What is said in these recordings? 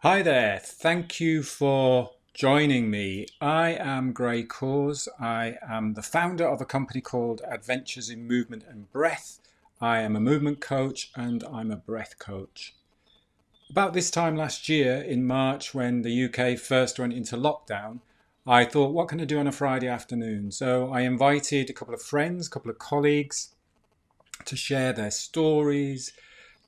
Hi there, thank you for joining me. I am Gray Cause. I am the founder of a company called Adventures in Movement and Breath. I am a movement coach and I'm a breath coach. About this time last year, in March, when the UK first went into lockdown, I thought, what can I do on a Friday afternoon? So I invited a couple of friends, a couple of colleagues to share their stories,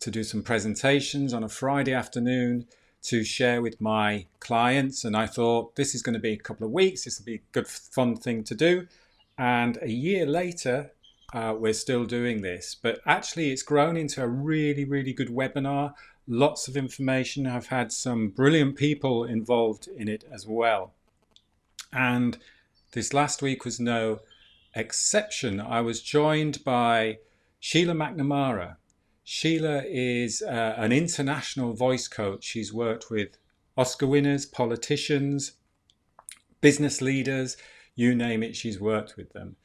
to do some presentations on a Friday afternoon to share with my clients. And I thought this is going to be a couple of weeks, this will be a good, fun thing to do. And a year later, we're still doing this. But actually, it's grown into a really, really good webinar. Lots of information. I've had some brilliant people involved in it as well. And this last week was no exception. I was joined by Sheelagh McNamara. Sheelagh is an international voice coach. She's worked with Oscar winners, politicians, business leaders, you name it, she's worked with them.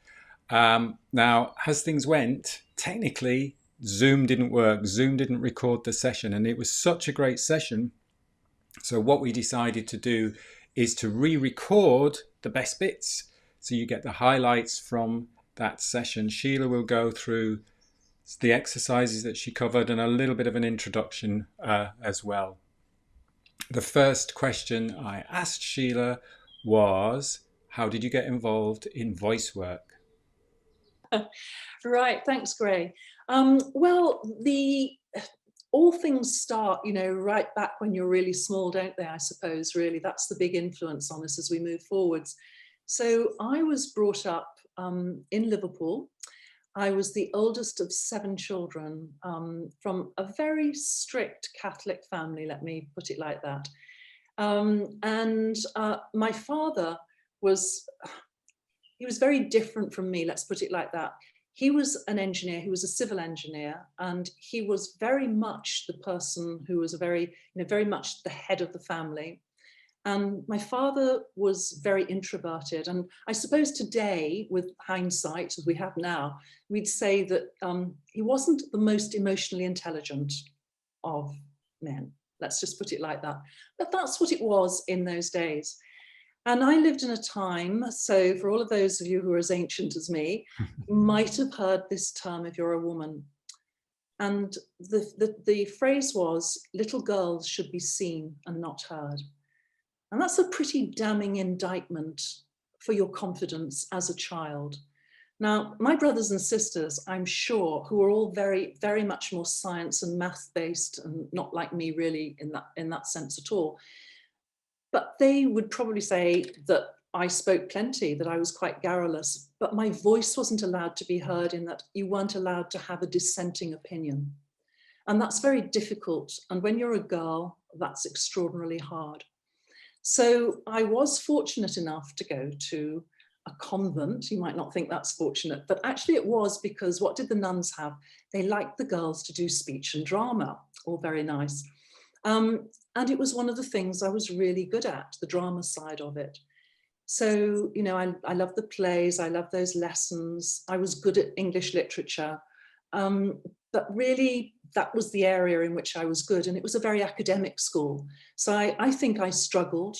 Now, as things went, technically, Zoom didn't work. Zoom didn't record the session, and it was such a great session. So what we decided to do is to re-record the best bits. So you get the highlights from that session. Sheelagh will go through the exercises that she covered and a little bit of an introduction as well. The first question I asked Sheelagh was, how did you get involved in voice work? Right, thanks, Gray. Well, the all things start, right back when you're really small, don't they? I suppose, really, that's the big influence on us as we move forwards. So I was brought up in Liverpool. I was the oldest of seven children from a very strict Catholic family, let me put it like that. And my father was, he was very different from me, let's put it like that. He was an engineer, he was a civil engineer, and he was very much the person who was very much the head of the family. And my father was very introverted. And I suppose today, with hindsight, as we have now, we'd say that he wasn't the most emotionally intelligent of men. Let's just put it like that. But that's what it was in those days. And I lived in a time, so for all of those of you who are as ancient as me, you might have heard this term if you're a woman. And the phrase was, little girls should be seen and not heard. And that's a pretty damning indictment for your confidence as a child. Now, my brothers and sisters, I'm sure, who are all very, very much more science and math based and not like me really in that sense at all, but they would probably say that I spoke plenty, that I was quite garrulous, but my voice wasn't allowed to be heard, in that you weren't allowed to have a dissenting opinion. And that's very difficult. And when you're a girl, that's extraordinarily hard. So I was fortunate enough to go to a convent. You might not think that's fortunate, but actually it was, because what did the nuns have? They liked the girls to do speech and drama, all very nice. And it was one of the things I was really good at, the drama side of it. So, I love the plays, I love those lessons. I was good at English literature. But really, that was the area in which I was good. And it was a very academic school. So I think I struggled.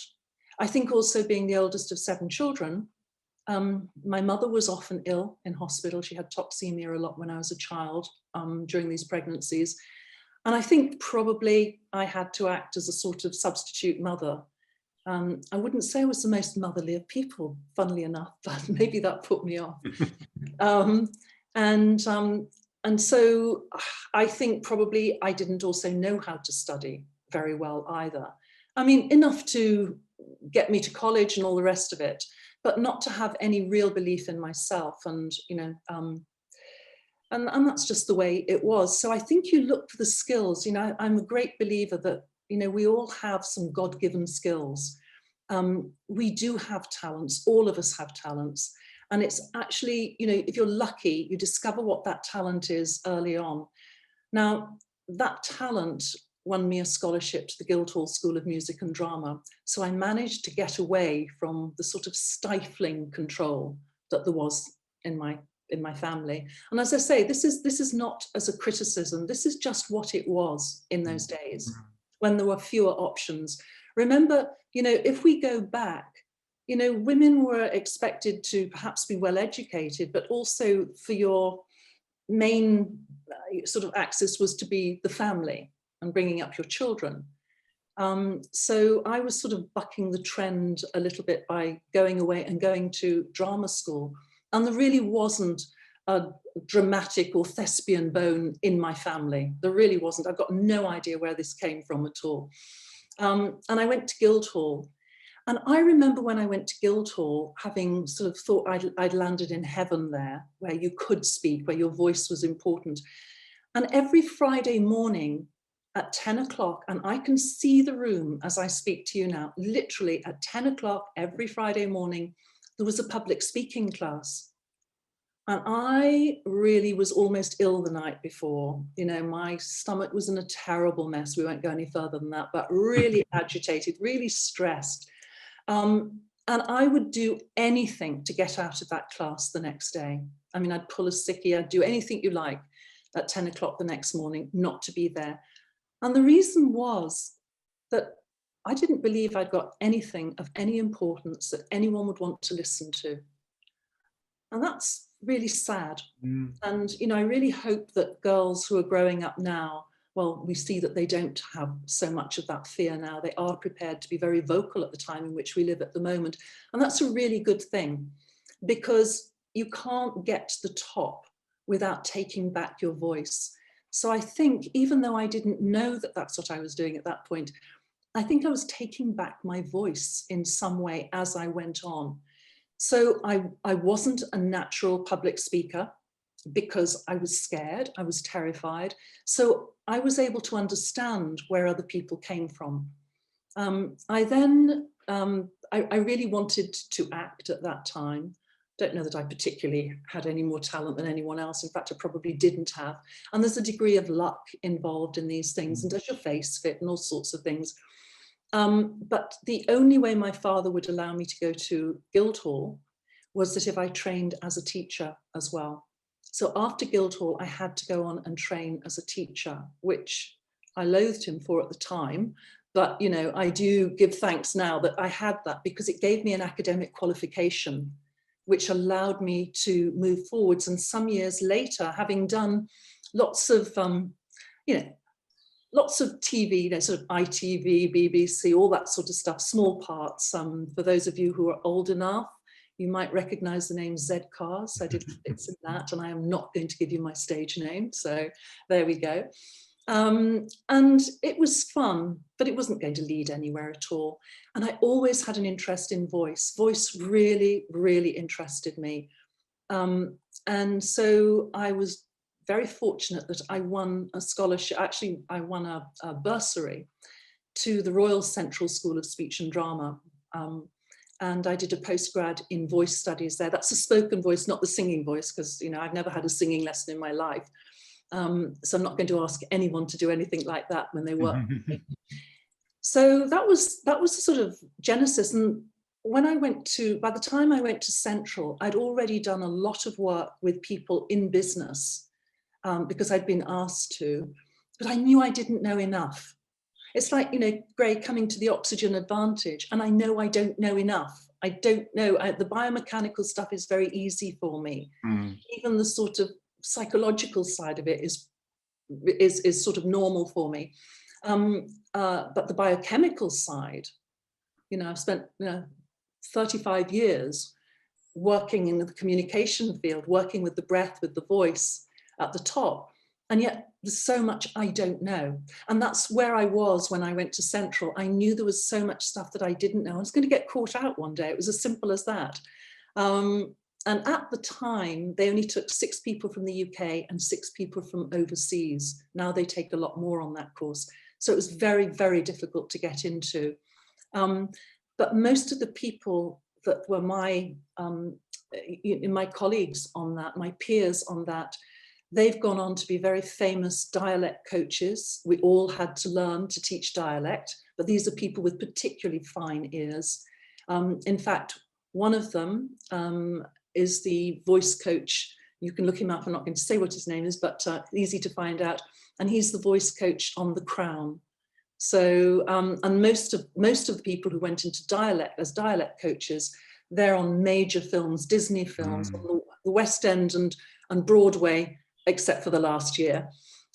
I think also, being the oldest of seven children, my mother was often ill in hospital. She had toxemia a lot when I was a child during these pregnancies. And I think probably I had to act as a sort of substitute mother. I wouldn't say I was the most motherly of people, funnily enough, but maybe that put me off. Um, and and so I think probably I didn't also know how to study very well either. I mean, enough to get me to college and all the rest of it, but not to have any real belief in myself. And that's just the way it was. So I think you look for the skills. I'm a great believer that, we all have some God-given skills. We do have talents. All of us have talents. And it's actually, if you're lucky, you discover what that talent is early on. Now, that talent won me a scholarship to the Guildhall School of Music and Drama. So I managed to get away from the sort of stifling control that there was in my family. And as I say, this is not as a criticism. This is just what it was in those days. when there were fewer options. Remember, if we go back, women were expected to perhaps be well educated, but also for your main sort of axis was to be the family and bringing up your children. So I was sort of bucking the trend a little bit by going away and going to drama school. And there really wasn't a dramatic or thespian bone in my family. There really wasn't. I've got no idea where this came from at all. And I went to Guildhall. And I remember when I went to Guildhall, having sort of thought I'd landed in heaven there, where you could speak, where your voice was important. And every Friday morning at 10 o'clock, and I can see the room as I speak to you now, literally at 10 o'clock every Friday morning, there was a public speaking class. And I really was almost ill the night before. My stomach was in a terrible mess. We won't go any further than that, but really agitated, really stressed. And I would do anything to get out of that class the next day. I mean, I'd pull a sickie, I'd do anything you like at 10 o'clock the next morning, not to be there. And the reason was that I didn't believe I'd got anything of any importance that anyone would want to listen to. And that's really sad. And, I really hope that girls who are growing up now, well, we see that they don't have so much of that fear now. They are prepared to be very vocal at the time in which we live at the moment. And that's a really good thing, because you can't get to the top without taking back your voice. So I think, even though I didn't know that that's what I was doing at that point, I think I was taking back my voice in some way as I went on. So I wasn't a natural public speaker because I was scared, I was terrified. So I was able to understand where other people came from. I really wanted to act at that time. Don't know that I particularly had any more talent than anyone else. In fact, I probably didn't have. And there's a degree of luck involved in these things, and does your face fit and all sorts of things. But the only way my father would allow me to go to Guildhall was that if I trained as a teacher as well. So after Guildhall, I had to go on and train as a teacher, which I loathed him for at the time. But, I do give thanks now that I had that, because it gave me an academic qualification, which allowed me to move forwards. And some years later, having done lots of, lots of TV, sort of ITV, BBC, all that sort of stuff, small parts. For those of you who are old enough, you might recognize the name Z Cars. I did bits in that, and I am not going to give you my stage name. So there we go. And it was fun, but it wasn't going to lead anywhere at all. And I always had an interest in voice. Voice really, really interested me. And so I was very fortunate that I won a scholarship. Actually, I won a bursary to the Royal Central School of Speech and Drama. And I did a postgrad in voice studies there. That's the spoken voice, not the singing voice, because I've never had a singing lesson in my life. So I'm not going to ask anyone to do anything like that when they work with me. So that was the sort of genesis. And when by the time I went to Central, I'd already done a lot of work with people in business, because I'd been asked to, but I knew I didn't know enough. It's like, Gray, coming to the oxygen advantage, and I know I don't know enough. I don't know. The biomechanical stuff is very easy for me. Even the sort of psychological side of it is sort of normal for me. But the biochemical side, I've spent 35 years working in the communication field, working with the breath, with the voice at the top. And yet there's so much I don't know. And that's where I was when I went to Central. I knew there was so much stuff that I didn't know. I was going to get caught out one day. It was as simple as that. And at the time, they only took 6 people from the UK and 6 people from overseas. Now they take a lot more on that course. So it was very, very difficult to get into. But most of the people that were my colleagues on that, my peers on that, they've gone on to be very famous dialect coaches. We all had to learn to teach dialect, but these are people with particularly fine ears. In fact, one of them is the voice coach. You can look him up. I'm not going to say what his name is, but easy to find out. And he's the voice coach on The Crown. So, and most of the people who went into dialect as dialect coaches, they're on major films, Disney films, on the West End and Broadway, except for the last year.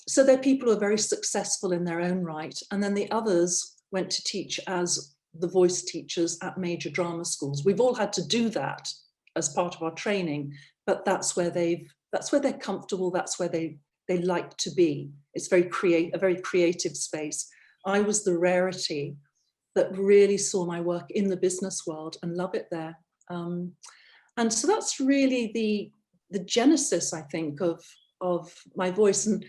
So they're people who are very successful in their own right. And then the others went to teach as the voice teachers at major drama schools. We've all had to do that as part of our training, but that's where they're comfortable. That's where they like to be. It's a very creative space. I was the rarity that really saw my work in the business world and love it there. And so that's really the genesis, I think, of my voice. And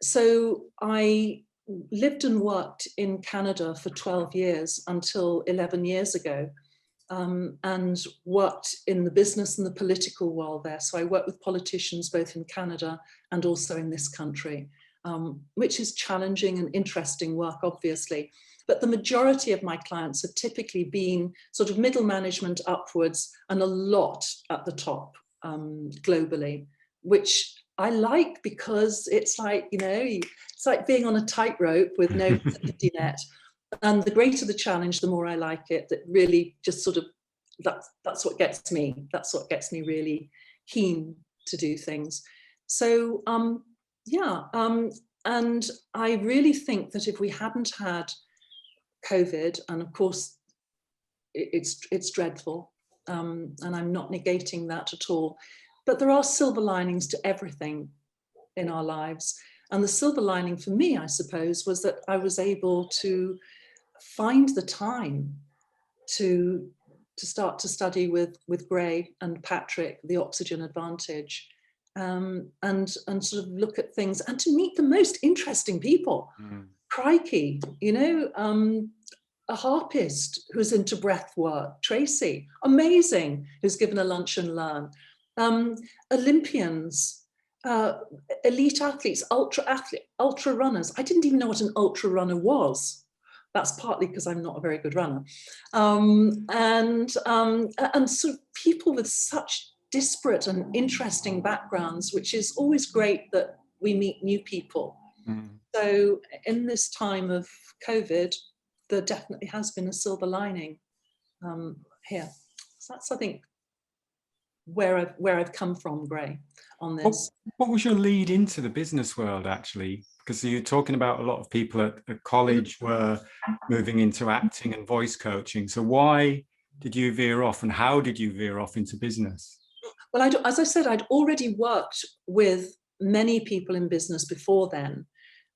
so I lived and worked in Canada for 12 years until 11 years ago, and worked in the business and the political world there. So I worked with politicians both in Canada and also in this country, which is challenging and interesting work, obviously. But the majority of my clients have typically been sort of middle management upwards and a lot at the top globally, which I like because it's like, you know, it's like being on a tightrope with no safety net. And the greater the challenge, the more I like it. That really just sort of, that's what gets me. That's what gets me really keen to do things. So, and I really think that if we hadn't had COVID, and of course it's dreadful, and I'm not negating that at all, but there are silver linings to everything in our lives. And the silver lining for me, I suppose, was that I was able to find the time to start to study with Gray and Patrick, the oxygen advantage, and sort of look at things and to meet the most interesting people. Crikey, you know, a harpist who's into breath work, Tracy, amazing, who's given a lunch and learn. Olympians, elite athletes, ultra runners. I didn't even know what an ultra runner was. That's partly because I'm not a very good runner. And sort of people with such disparate and interesting backgrounds, which is always great that we meet new people. So in this time of COVID, there definitely has been a silver lining here. So that's, I think, where I've come from, Gray, on this. What was your lead into the business world, actually? Because you're talking about a lot of people at college were moving into acting and voice coaching. So why did you veer off, and how did you veer off into business? Well, as I said, I'd already worked with many people in business before then.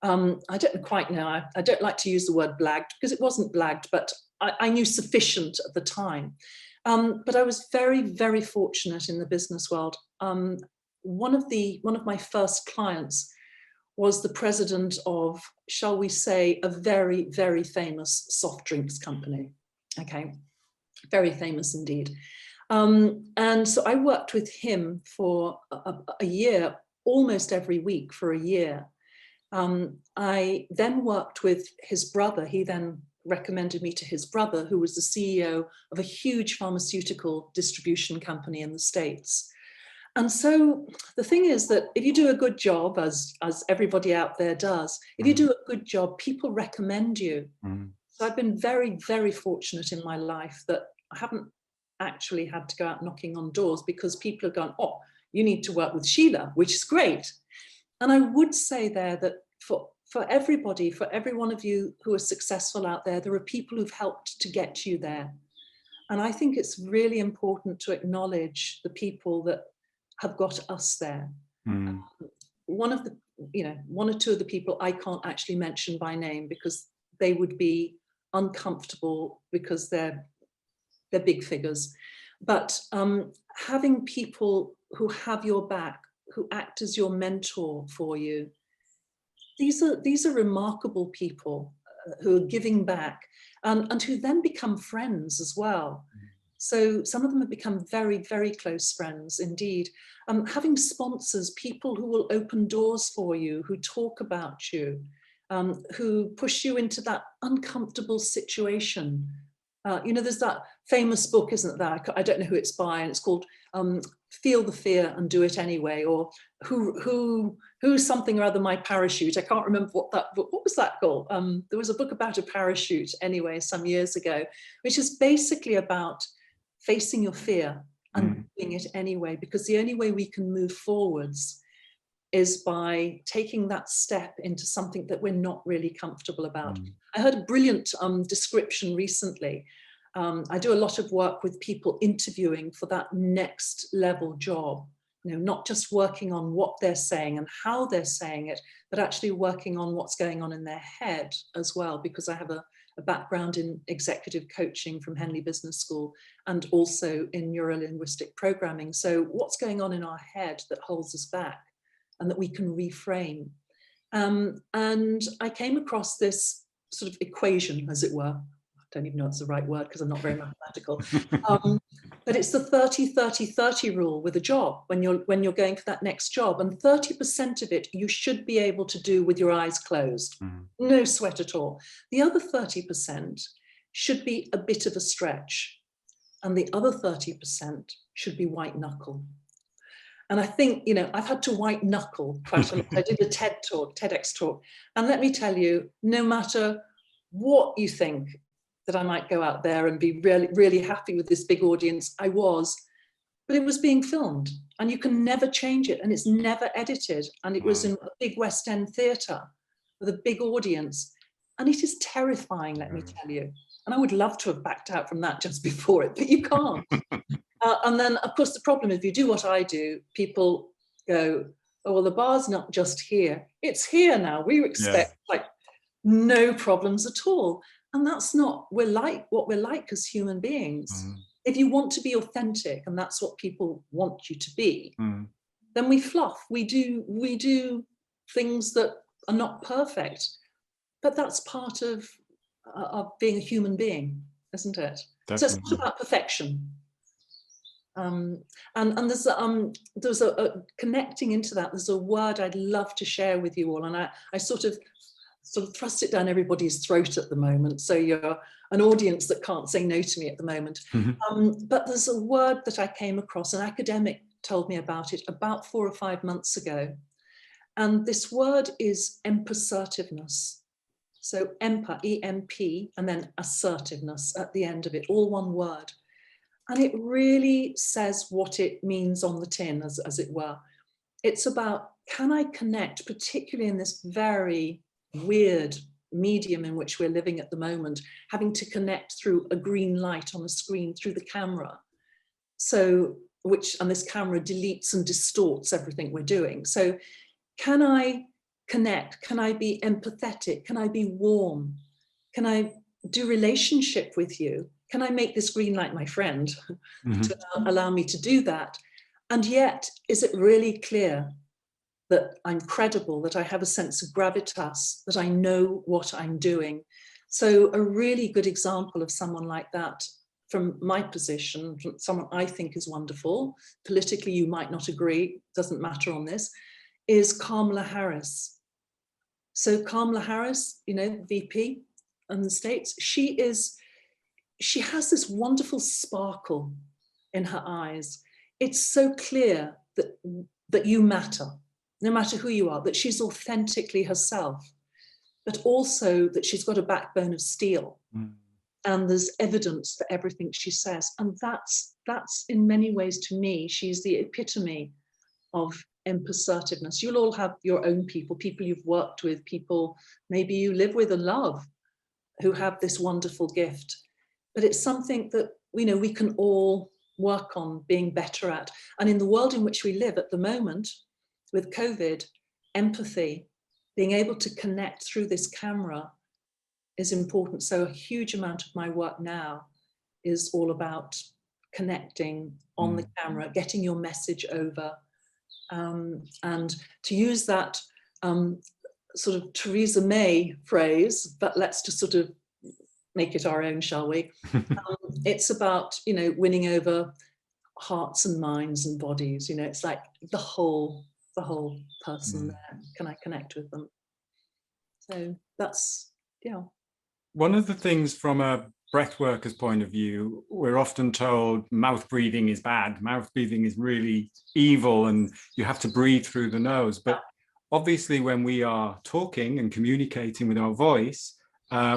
I don't quite know. I don't like to use the word blagged because it wasn't blagged, but I knew sufficient at the time. But I was very, very fortunate in the business world. One of my first clients was the president of, shall we say, a very, very famous soft drinks company. Okay, very famous indeed. And so I worked with him for a year, almost every week for a year. I then worked with his brother. He then recommended me to his brother, who was the CEO of a huge pharmaceutical distribution company in the States. And so the thing is that if you do a good job, as everybody out there does, if you do a good job, people recommend you. So I've been very, very fortunate in my life that I haven't actually had to go out knocking on doors because people have gone, oh, you need to work with Sheelagh, which is great. And I would say there that for everybody, for every one of you who are successful out there, there are people who've helped to get you there. And I think it's really important to acknowledge the people that have got us there. One or two of the people I can't actually mention by name because they would be uncomfortable because they're big figures. But having people who have your back, who act as your mentor for you, these are remarkable people who are giving back and who then become friends as well. So some of them have become very, very close friends indeed. Having sponsors, people who will open doors for you, who talk about you, who push you into that uncomfortable situation There's that famous book, isn't there? I don't know who it's by, and it's called Feel the Fear and Do It Anyway, or who's something or other my parachute. I can't remember what was that called? There was a book about a parachute anyway, some years ago, which is basically about facing your fear and doing it anyway, because the only way we can move forwards is by taking that step into something that we're not really comfortable about. I heard a brilliant description recently. I do a lot of work with people interviewing for that next level job, not just working on what they're saying and how they're saying it, but actually working on what's going on in their head as well, because I have a background in executive coaching from Henley Business School and also in neuro-linguistic programming. So what's going on in our head that holds us back and that we can reframe. And I came across this sort of equation, as it were. I don't even know if it's the right word because I'm not very mathematical. But it's the 30-30-30 rule with a job when you're going for that next job. And 30% of it you should be able to do with your eyes closed. No sweat at all. The other 30% should be a bit of a stretch. And the other 30% should be white knuckle. And I think, I've had to white knuckle quite a lot. I did a TEDx talk. And let me tell you, no matter what you think that I might go out there and be really, really happy with this big audience, I was, but it was being filmed and you can never change it and it's never edited. And it was in a big West End theatre with a big audience. And it is terrifying, let me tell you. And I would love to have backed out from that just before it, but you can't. And then, of course, the problem is if you do what I do, people go, oh, well, the bar's not just here. It's here now. We expect no problems at all. And that's not what we're like as human beings. If you want to be authentic, and that's what people want you to be, then we fluff. We do things that are not perfect. But that's part of being a human being, isn't it? Definitely. So it's not about perfection. And there's a connecting into that. There's a word I'd love to share with you all, and I sort of thrust it down everybody's throat at the moment. So you're an audience that can't say no to me at the moment. But there's a word that I came across. An academic told me about it about 4 or 5 months ago, and this word is impersertiveness. So E-M-P, and then assertiveness at the end of it, all one word. And it really says what it means on the tin, as it were. It's about, can I connect, particularly in this very weird medium in which we're living at the moment, having to connect through a green light on a screen through the camera. And this camera deletes and distorts everything we're doing. So can I connect? Can I be empathetic? Can I be warm? Can I do relationship with you? Can I make this green light my friend to allow me to do that? And yet, is it really clear that I'm credible, that I have a sense of gravitas, that I know what I'm doing? So a really good example of someone like that from my position, someone I think is wonderful, politically you might not agree, doesn't matter on this, is Kamala Harris. So Kamala Harris, VP in the States, she has this wonderful sparkle in her eyes. It's so clear that you matter, no matter who you are, that she's authentically herself, but also that she's got a backbone of steel. And there's evidence for everything she says. And that's in many ways, to me, she's the epitome of impersertiveness. You'll all have your own people you've worked with, people maybe you live with and love, who have this wonderful gift. But it's something that we can all work on being better at. And in the world in which we live at the moment, with COVID, empathy, being able to connect through this camera is important. So a huge amount of my work now is all about connecting on the camera, getting your message over. And to use that sort of Theresa May phrase, but let's just sort of make it our own, shall we? It's about, winning over hearts and minds and bodies. It's like the whole person there. Can I connect with them? So that's, One of the things from a breath workers' point of view, we're often told mouth breathing is bad. Mouth breathing is really evil and you have to breathe through the nose. But obviously when we are talking and communicating with our voice,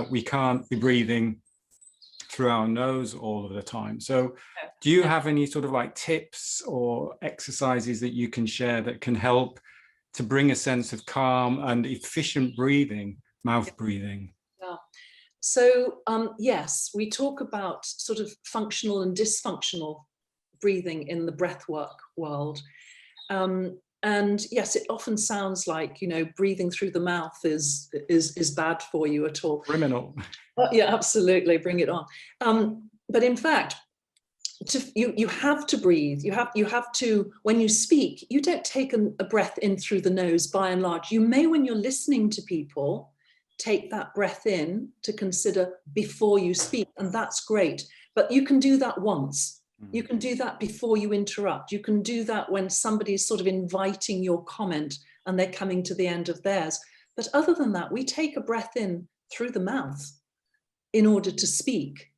we can't be breathing through our nose all of the time. So do you have any sort of like tips or exercises that you can share that can help to bring a sense of calm and efficient breathing, mouth breathing? Yeah. So yes, we talk about sort of functional and dysfunctional breathing in the breathwork world. And yes, it often sounds like, you know, breathing through the mouth is bad for you at all. Criminal. Yeah, absolutely. Bring it on. But in fact, you have to breathe. You have to, when you speak, you don't take a breath in through the nose by and large. You may, when you're listening to people, take that breath in to consider before you speak, and that's great. But you can do that once. You can do that before you interrupt. You can do that when somebody's sort of inviting your comment and they're coming to the end of theirs. But other than that, we take a breath in through the mouth in order to speak.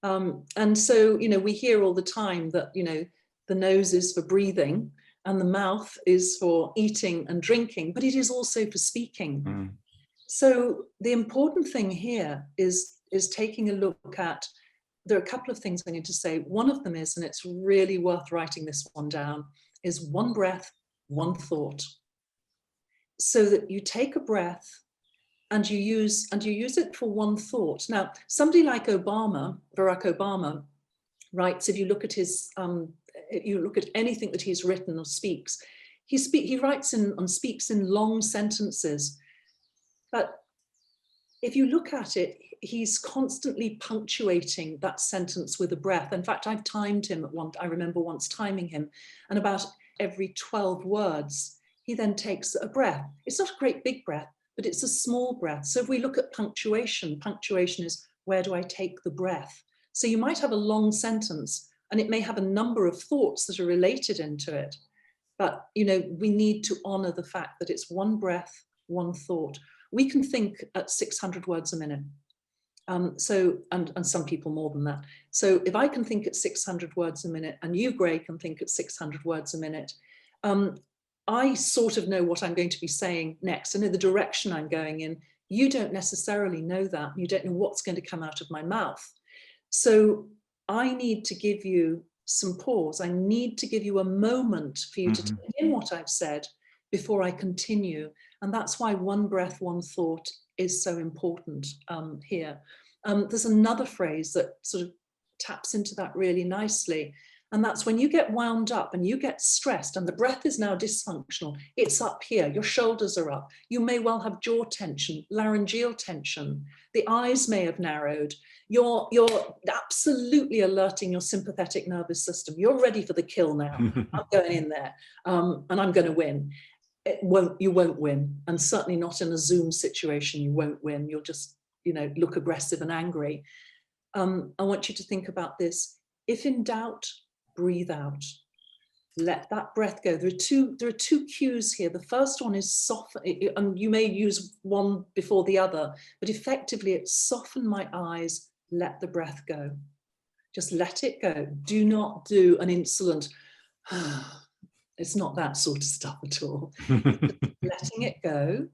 And so, you know, we hear all the time that, you know, the nose is for breathing and the mouth is for eating and drinking, but it is also for speaking. So the important thing here is taking a look at, there are a couple of things I need to say. One of them is, and it's really worth writing this one down, is one breath, one thought. So that you take a breath and you use it for one thought. Now, somebody like Barack Obama, writes, if you look at his, if you look at anything that he's written or speaks, he writes and speaks in long sentences. But if you look at it, he's constantly punctuating that sentence with a breath. In fact, I've timed him at one, I remember once timing him, and about every 12 words, he then takes a breath. It's not a great big breath, but it's a small breath. So if we look at punctuation, punctuation is, where do I take the breath? So you might have a long sentence and it may have a number of thoughts that are related into it. But, you know, we need to honor the fact that it's one breath, one thought. We can think at 600 words a minute. And some people more than that. So if I can think at 600 words a minute and you, Gray, can think at 600 words a minute, I sort of know what I'm going to be saying next. I know the direction I'm going in. You don't necessarily know that. You don't know what's going to come out of my mouth. So I need to give you some pause. I need to give you a moment for you to take in what I've said before I continue. And that's why one breath, one thought is so important here. There's another phrase that sort of taps into that really nicely. And that's when you get wound up and you get stressed and the breath is now dysfunctional, it's up here, your shoulders are up. You may well have jaw tension, laryngeal tension. The eyes may have narrowed. You're absolutely alerting your sympathetic nervous system. You're ready for the kill now. I'm going in there and I'm going to win. You won't win. And certainly not in a Zoom situation, you won't win. You'll just, you know, look aggressive and angry. I want you to think about this. If in doubt, breathe out. Let that breath go. There are two cues here. The first one is soften, and you may use one before the other, but effectively it's soften my eyes, let the breath go. Just let it go. Do not do an insolent, it's not that sort of stuff at all. Letting it go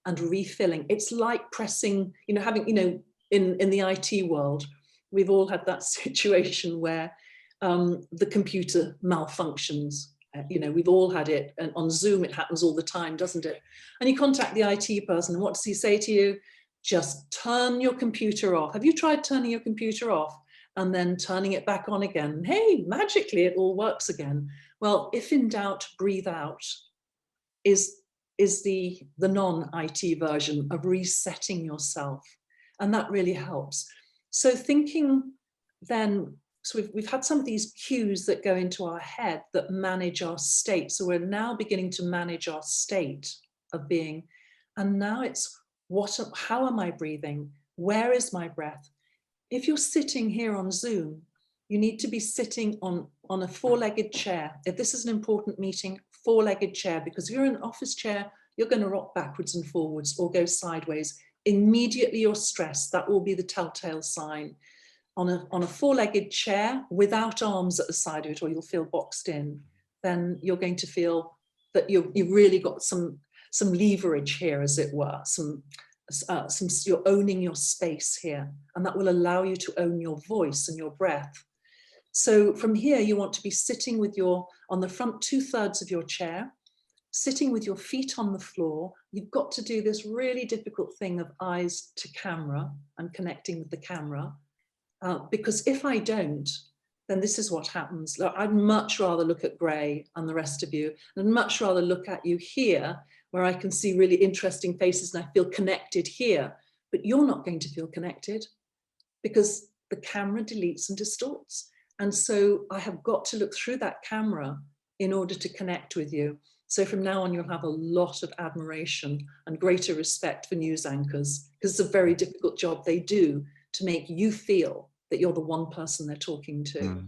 and refilling. It's like pressing, you know, having, you know, in the IT world, we've all had that situation where the computer malfunctions. You know, we've all had it, and on Zoom it happens all the time, doesn't it? And you contact the IT person, and what does he say to you? Just turn your computer off. Have you tried turning your computer off and then turning it back on again? Hey, magically it all works again. Well, if in doubt, breathe out is the non-IT version of resetting yourself, and that really helps. So thinking then, so we've had some of these cues that go into our head that manage our state. So we're now beginning to manage our state of being. And now it's how am I breathing? Where is my breath? If you're sitting here on Zoom, you need to be sitting on a four-legged chair. If this is an important meeting, four-legged chair, because if you're in an office chair, you're going to rock backwards and forwards or go sideways. immediately you're stressed, that will be the telltale sign. On a four-legged chair without arms at the side of it, or you'll feel boxed in, then you're going to feel that you've really got some leverage here, as it were, you're owning your space here, and that will allow you to own your voice and your breath. So from here, you want to be sitting with on the front 2/3 of your chair, sitting with your feet on the floor. You've got to do this really difficult thing of eyes to camera and connecting with the camera. Because if I don't, then this is what happens. I'd much rather look at Gray and the rest of you, and much rather look at you here, where I can see really interesting faces and I feel connected here. But you're not going to feel connected because the camera deletes and distorts. And so I have got to look through that camera in order to connect with you. So from now on, you'll have a lot of admiration and greater respect for news anchors, because it's a very difficult job they do to make you feel that you're the one person they're talking to.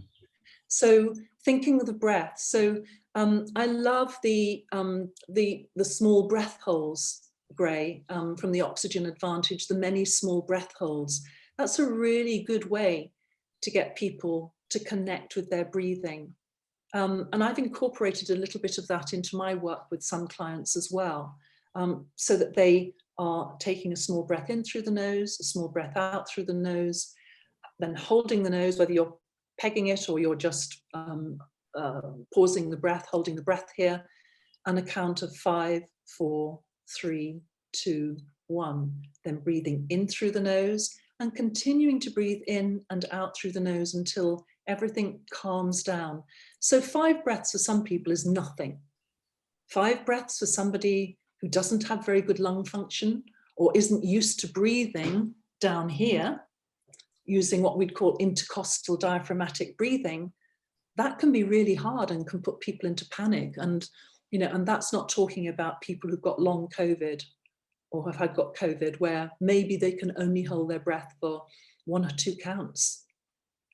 So thinking of the breath. So I love the small breath holes, Gray, from the Oxygen Advantage, the many small breath holes. That's a really good way to get people to connect with their breathing. And I've incorporated a little bit of that into my work with some clients as well, so that they are taking a small breath in through the nose, a small breath out through the nose, then holding the nose, whether you're pegging it or you're just pausing the breath, holding the breath here, and a count of 5, 4, 3, 2, 1. Then breathing in through the nose and continuing to breathe in and out through the nose until everything calms down. So 5 breaths for some people is nothing. 5 breaths for somebody who doesn't have very good lung function or isn't used to breathing down here, using what we'd call intercostal diaphragmatic breathing, that can be really hard and can put people into panic. And, and that's not talking about people who've got long COVID or have got COVID, where maybe they can only hold their breath for 1 or 2 counts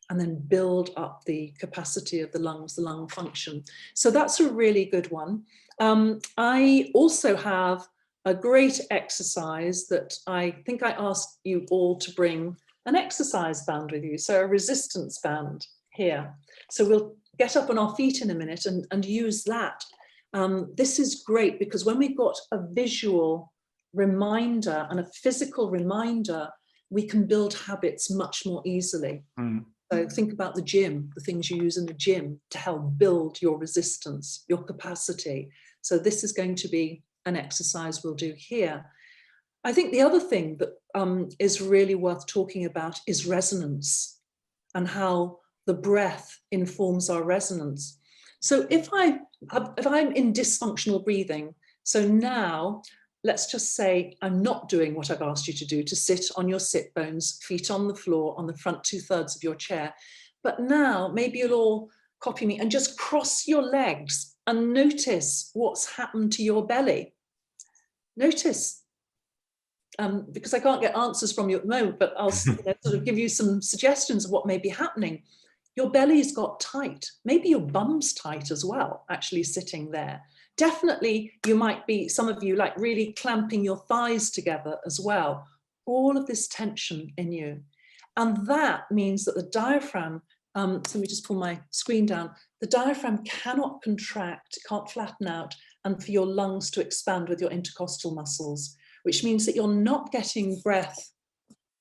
and then build up the capacity of the lungs, the lung function. So that's a really good one. I also have a great exercise that I think I asked you all to bring an exercise band with you, so a resistance band here. So we'll get up on our feet in a minute and use that. This is great because when we've got a visual reminder and a physical reminder, we can build habits much more easily. So think about the gym, the things you use in the gym to help build your resistance, your capacity. So this is going to be an exercise we'll do here. I think the other thing that is really worth talking about is resonance and how the breath informs our resonance. So if I'm in dysfunctional breathing, so now let's just say I'm not doing what I've asked you to do, to sit on your sit bones, feet on the floor, on the front 2/3 of your chair. But now maybe you'll all copy me and just cross your legs and notice what's happened to your belly. Notice, because I can't get answers from you at the moment, but I'll sort of give you some suggestions of what may be happening. Your belly's got tight. Maybe your bum's tight as well, actually sitting there. Definitely, you might be, some of you, like really clamping your thighs together as well. All of this tension in you. And that means that the diaphragm, so let me just pull my screen down, the diaphragm cannot contract, can't flatten out, and for your lungs to expand with your intercostal muscles, which means that you're not getting breath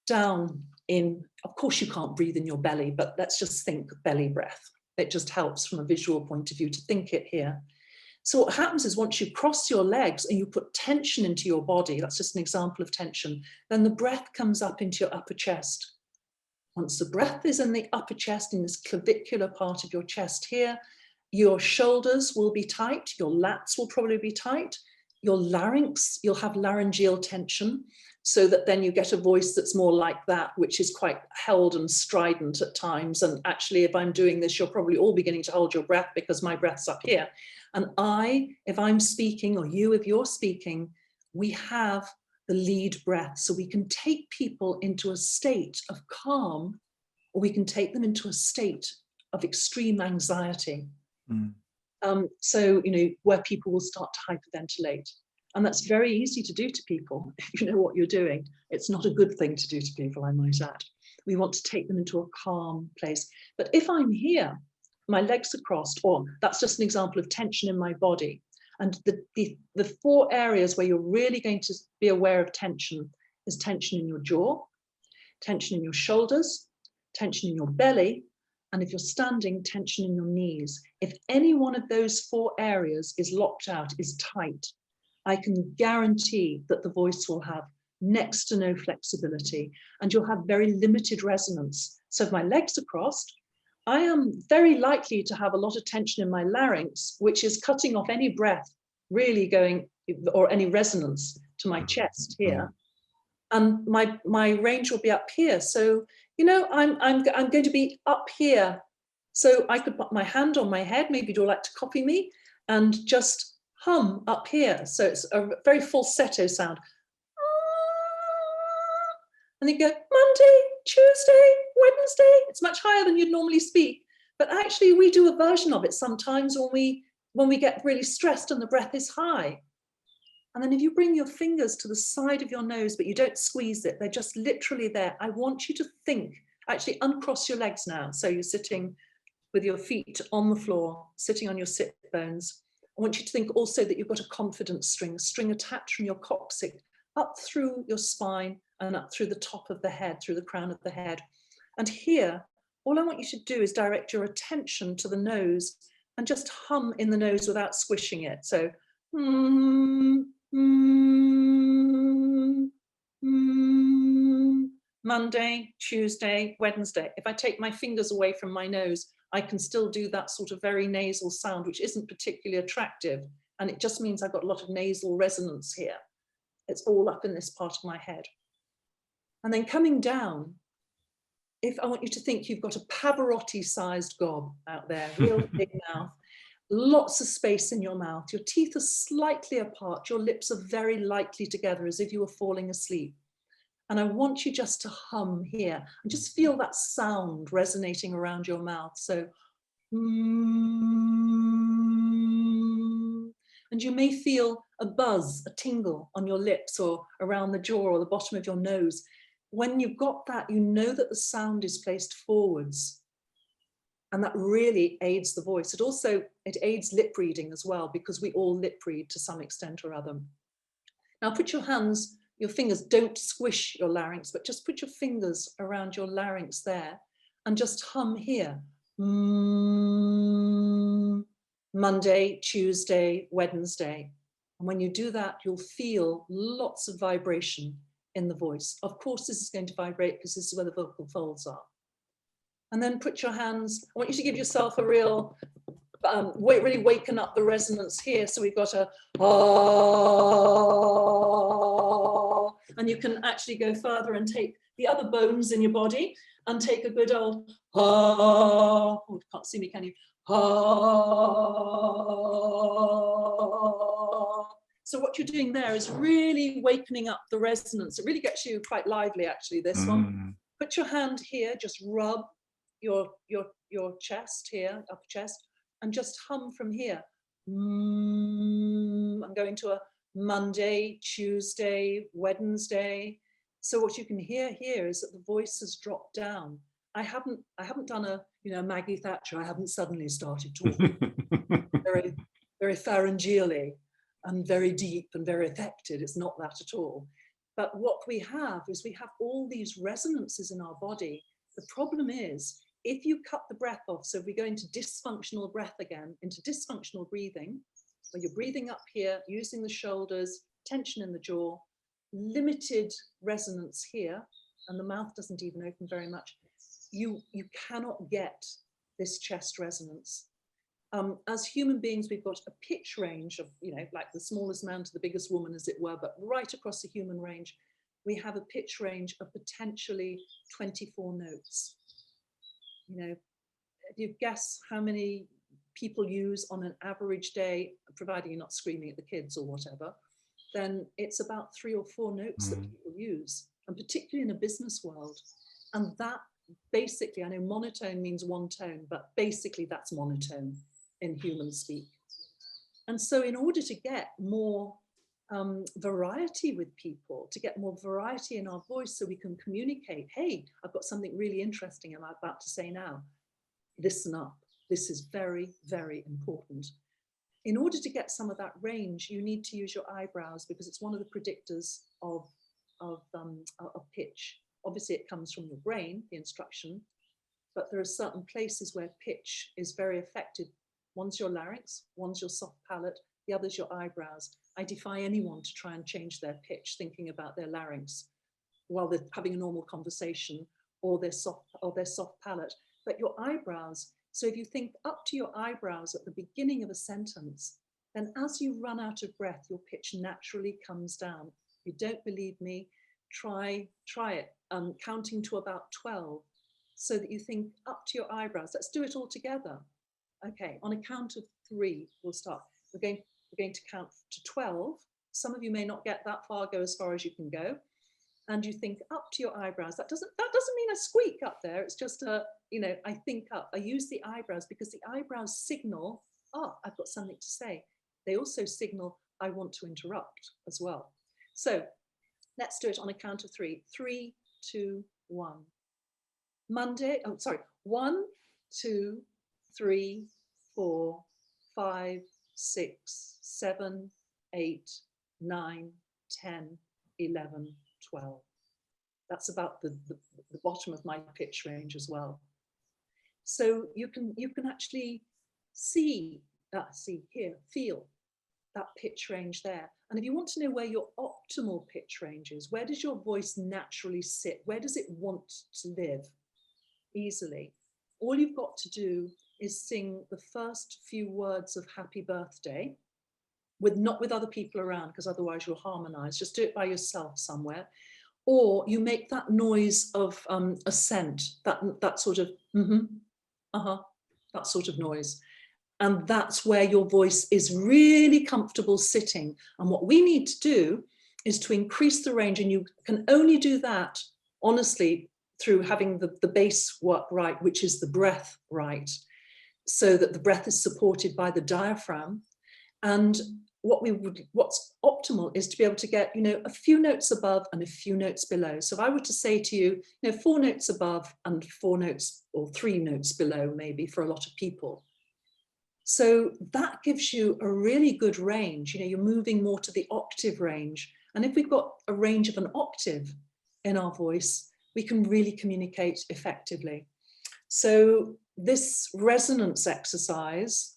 down in, of course you can't breathe in your belly, but let's just think belly breath. It just helps from a visual point of view to think it here. So what happens is once you cross your legs and you put tension into your body, that's just an example of tension, then the breath comes up into your upper chest. Once the breath is in the upper chest, in this clavicular part of your chest here, your shoulders will be tight, your lats will probably be tight, your larynx, you'll have laryngeal tension, so that then you get a voice that's more like that, which is quite held and strident at times. And actually, if I'm doing this, you're probably all beginning to hold your breath because my breath's up here. And if I'm speaking, or you, if you're speaking, we have the lead breath. So we can take people into a state of calm, or we can take them into a state of extreme anxiety. So, where people will start to hyperventilate. And that's very easy to do to people if you know what you're doing. It's not a good thing to do to people, I might add. We want to take them into a calm place. But if I'm here, my legs are crossed, or that's just an example of tension in my body. And the 4 areas where you're really going to be aware of tension is tension in your jaw, tension in your shoulders, tension in your belly, and if you're standing, tension in your knees. If any one of those 4 areas is locked out, is tight, I can guarantee that the voice will have next to no flexibility, and you'll have very limited resonance. So if my legs are crossed, I am very likely to have a lot of tension in my larynx, which is cutting off any breath really going, or any resonance to my chest here. And my range will be up here. So, you know, I'm going to be up here. So I could put my hand on my head, maybe you'd all like to copy me, and just hum up here. So it's a very falsetto sound. And you go, Monday, Tuesday, Wednesday. It's much higher than you'd normally speak. But actually, we do a version of it sometimes when we get really stressed and the breath is high. And then if you bring your fingers to the side of your nose, but you don't squeeze it, they're just literally there. I want you to think, actually uncross your legs now. So you're sitting with your feet on the floor, sitting on your sit bones. I want you to think also that you've got a confidence string, a string attached from your coccyx up through your spine and up through the top of the head, through the crown of the head. And here, all I want you to do is direct your attention to the nose and just hum in the nose without squishing it. So, Monday, Tuesday, Wednesday. If I take my fingers away from my nose, I can still do that sort of very nasal sound, which isn't particularly attractive. And it just means I've got a lot of nasal resonance here. It's all up in this part of my head. And then coming down, if I want you to think you've got a Pavarotti-sized gob out there, real big mouth, lots of space in your mouth, your teeth are slightly apart, your lips are very lightly together as if you were falling asleep. And I want you just to hum here and just feel that sound resonating around your mouth. So, and you may feel a buzz, a tingle on your lips or around the jaw or the bottom of your nose. When you've got that, you know that the sound is placed forwards. And that really aids the voice. It aids lip reading as well, because we all lip read to some extent or other. Now put your hands, your fingers, don't squish your larynx, but just put your fingers around your larynx there and just hum here. Monday, Tuesday, Wednesday. And when you do that, you'll feel lots of vibration in the voice. Of course, this is going to vibrate because this is where the vocal folds are. And then put your hands, I want you to give yourself a real, really waken up the resonance here. So we've got a, ah, and you can actually go further and take the other bones in your body and take a good old, ah, oh, can't see me, can you? Ah. So what you're doing there is really wakening up the resonance. It really gets you quite lively, actually, this one. Put your hand here, just rub your chest here, upper chest, and just hum from here. I'm going to a Monday, Tuesday, Wednesday. So what you can hear here is that the voice has dropped down. I haven't done a, Maggie Thatcher. I haven't suddenly started talking very, very pharyngeally and very deep and very affected. It's not that at all. But what we have is we have all these resonances in our body. The problem is, if you cut the breath off, so if we go into dysfunctional breath again, into dysfunctional breathing, where you're breathing up here, using the shoulders, tension in the jaw, limited resonance here, and the mouth doesn't even open very much, you cannot get this chest resonance. As human beings, we've got a pitch range of, like the smallest man to the biggest woman, as it were, but right across the human range, we have a pitch range of potentially 24 notes. If you guess how many people use on an average day, providing you're not screaming at the kids or whatever, then it's about 3 or 4 notes that people use, and particularly in a business world. And that basically, I know monotone means one tone, but basically that's monotone in human speak. And so in order to get more variety with people, to get more variety in our voice so we can communicate, hey, I've got something really interesting I'm about to say now. Listen up. This is very, very important. In order to get some of that range, you need to use your eyebrows because it's one of the predictors of pitch. Obviously, it comes from your brain, the instruction, but there are certain places where pitch is very affected. One's your larynx, one's your soft palate, the other's your eyebrows. I defy anyone to try and change their pitch thinking about their larynx while they're having a normal conversation, or their soft palate. But your eyebrows, so if you think up to your eyebrows at the beginning of a sentence, then as you run out of breath, your pitch naturally comes down. If you don't believe me, try it, counting to about 12, so that you think up to your eyebrows. Let's do it all together. Okay, on a count of 3, we'll start. We're going to count to 12. Some of you may not get that far, go as far as you can go. And you think up to your eyebrows. That doesn't mean a squeak up there. It's just I think up. I use the eyebrows because the eyebrows signal, I've got something to say. They also signal, I want to interrupt as well. So let's do it on a count of 3. 3, 2, 1. Monday, 1, 2, 3, 4, 5, 6, 7, 8, 9, 10, 11, 12. That's about the bottom of my pitch range as well. So you can actually see, feel that pitch range there. And if you want to know where your optimal pitch range is, where does your voice naturally sit? Where does it want to live easily? All you've got to do is sing the first few words of happy birthday, not with other people around, because otherwise you'll harmonize. Just do it by yourself somewhere. Or you make that noise of assent, that sort of that sort of noise. And that's where your voice is really comfortable sitting. And what we need to do is to increase the range. And you can only do that, honestly, through having the base work right, which is the breath right, so that the breath is supported by the diaphragm. And what's optimal is to be able to get, a few notes above and a few notes below. So if I were to say to you, 4 notes above and 4 notes or 3 notes below, maybe for a lot of people. So that gives you a really good range. You're moving more to the octave range. And if we've got a range of an octave in our voice, we can really communicate effectively. So this resonance exercise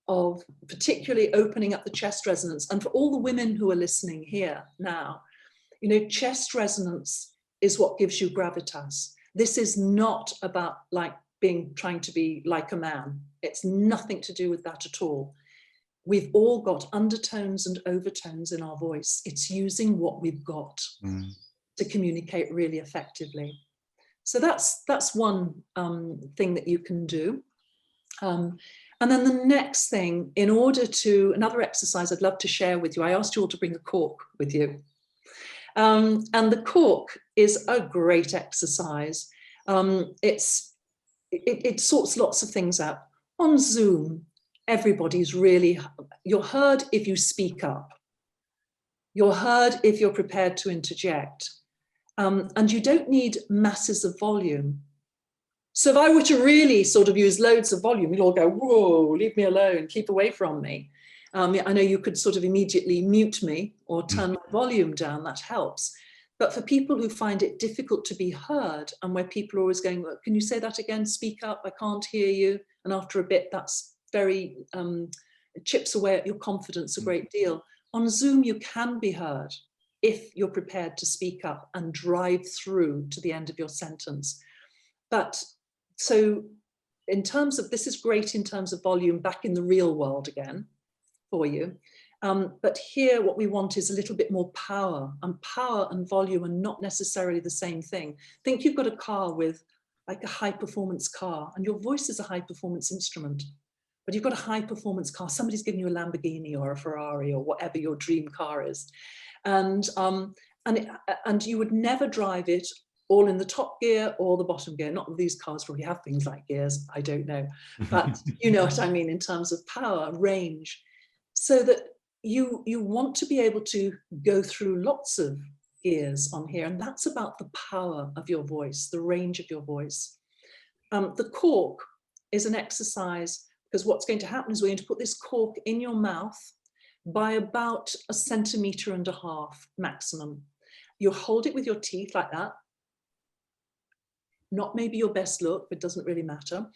of particularly opening up the chest resonance, and for all the women who are listening here now, chest resonance is what gives you gravitas. This is not about trying to be like a man. It's nothing to do with that at all. We've all got undertones and overtones in our voice. It's using what we've got to communicate really effectively. So that's one thing that you can do. And then the next thing, another exercise I'd love to share with you. I asked you all to bring a cork with you. And the cork is a great exercise. It sorts lots of things out. On Zoom, you're heard if you speak up. You're heard if you're prepared to interject. And you don't need masses of volume. So if I were to really sort of use loads of volume, you'll all go, whoa, leave me alone, keep away from me. I know you could sort of immediately mute me or turn my volume down, that helps. But for people who find it difficult to be heard, and where people are always going, well, can you say that again, speak up, I can't hear you. And after a bit, that's very, it chips away at your confidence a great deal. On Zoom, you can be heard if you're prepared to speak up and drive through to the end of your sentence. But so in terms of, this is great in terms of volume back in the real world again for you. But here what we want is a little bit more power, and power and volume are not necessarily the same thing. Think you've got a car with like a high performance car, and your voice is a high performance instrument, but you've got a high performance car. Somebody's giving you a Lamborghini or a Ferrari or whatever your dream car is. And you would never drive it all in the top gear or the bottom gear. Not that these cars probably have things like gears, I don't know. But you know what I mean in terms of power, range. So that you want to be able to go through lots of gears on here, and that's about the power of your voice, the range of your voice. The cork is an exercise, because what's going to happen is we're going to put this cork in your mouth by about 1.5 centimeters maximum. You hold it with your teeth like that. Not maybe your best look, but it doesn't really matter.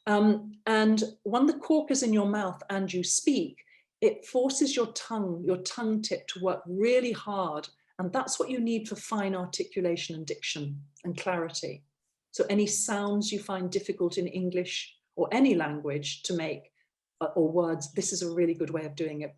And when the cork is in your mouth and you speak, it forces your tongue tip to work really hard. And that's what you need for fine articulation and diction and clarity. So any sounds you find difficult in English or any language to make, or words, this is a really good way of doing it.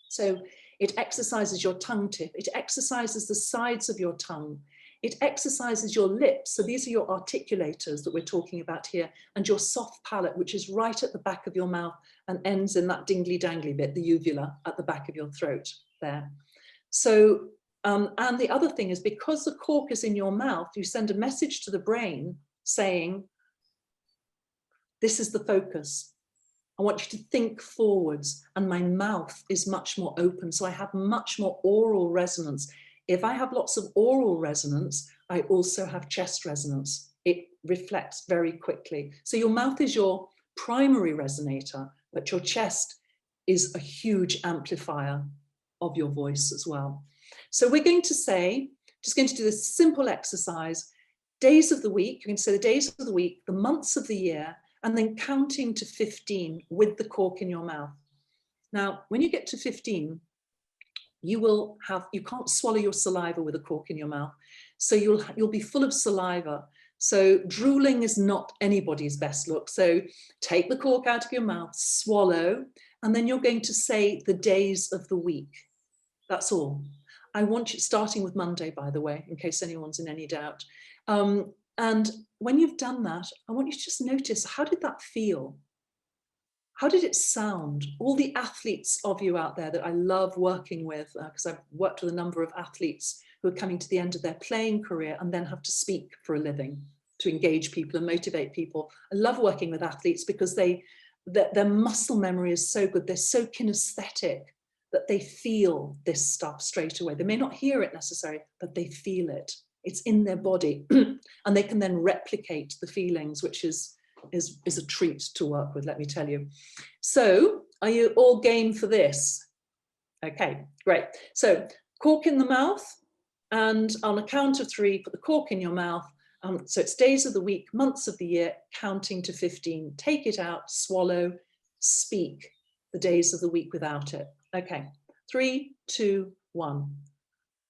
So it exercises your tongue tip. It exercises the sides of your tongue. It exercises your lips. So these are your articulators that we're talking about here, and your soft palate, which is right at the back of your mouth and ends in that dingly dangly bit, the uvula at the back of your throat there. So, and the other thing is, because the cork is in your mouth, you send a message to the brain saying, this is the focus. I want you to think forwards, and my mouth is much more open. So I have much more oral resonance. If I have lots of oral resonance, I also have chest resonance. It reflects very quickly. So your mouth is your primary resonator, but your chest is a huge amplifier of your voice as well. So we're going to say, just going to do this simple exercise, days of the week. You can say the days of the week, the months of the year, and then counting to 15 with the cork in your mouth. Now, when you get to 15, you can't swallow your saliva with a cork in your mouth. So you'll be full of saliva. So drooling is not anybody's best look. So take the cork out of your mouth, swallow, and then you're going to say the days of the week. That's all. I want you, starting with Monday, by the way, in case anyone's in any doubt. And when you've done that, I want you to just notice, how did that feel? How did it sound? All the athletes of you out there that I love working with, because I've worked with a number of athletes who are coming to the end of their playing career and then have to speak for a living to engage people and motivate people. I love working with athletes because their muscle memory is so good. They're so kinesthetic that they feel this stuff straight away. They may not hear it necessarily, but they feel it. It's in their body and they can then replicate the feelings, which is a treat to work with, let me tell you. So are you all game for this? Okay, great. So cork in the mouth, and on a count of 3, put the cork in your mouth. So it's days of the week, months of the year, counting to 15. Take it out, swallow, speak the days of the week without it. Okay, 3, 2, 1.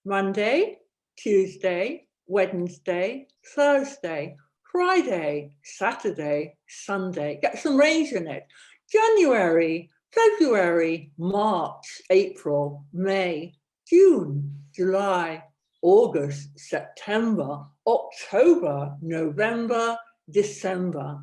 Monday, Tuesday, Wednesday, Thursday, Friday, Saturday, Sunday. Get some range in it. January, February, March, April, May, June, July, August, September, October, November, December.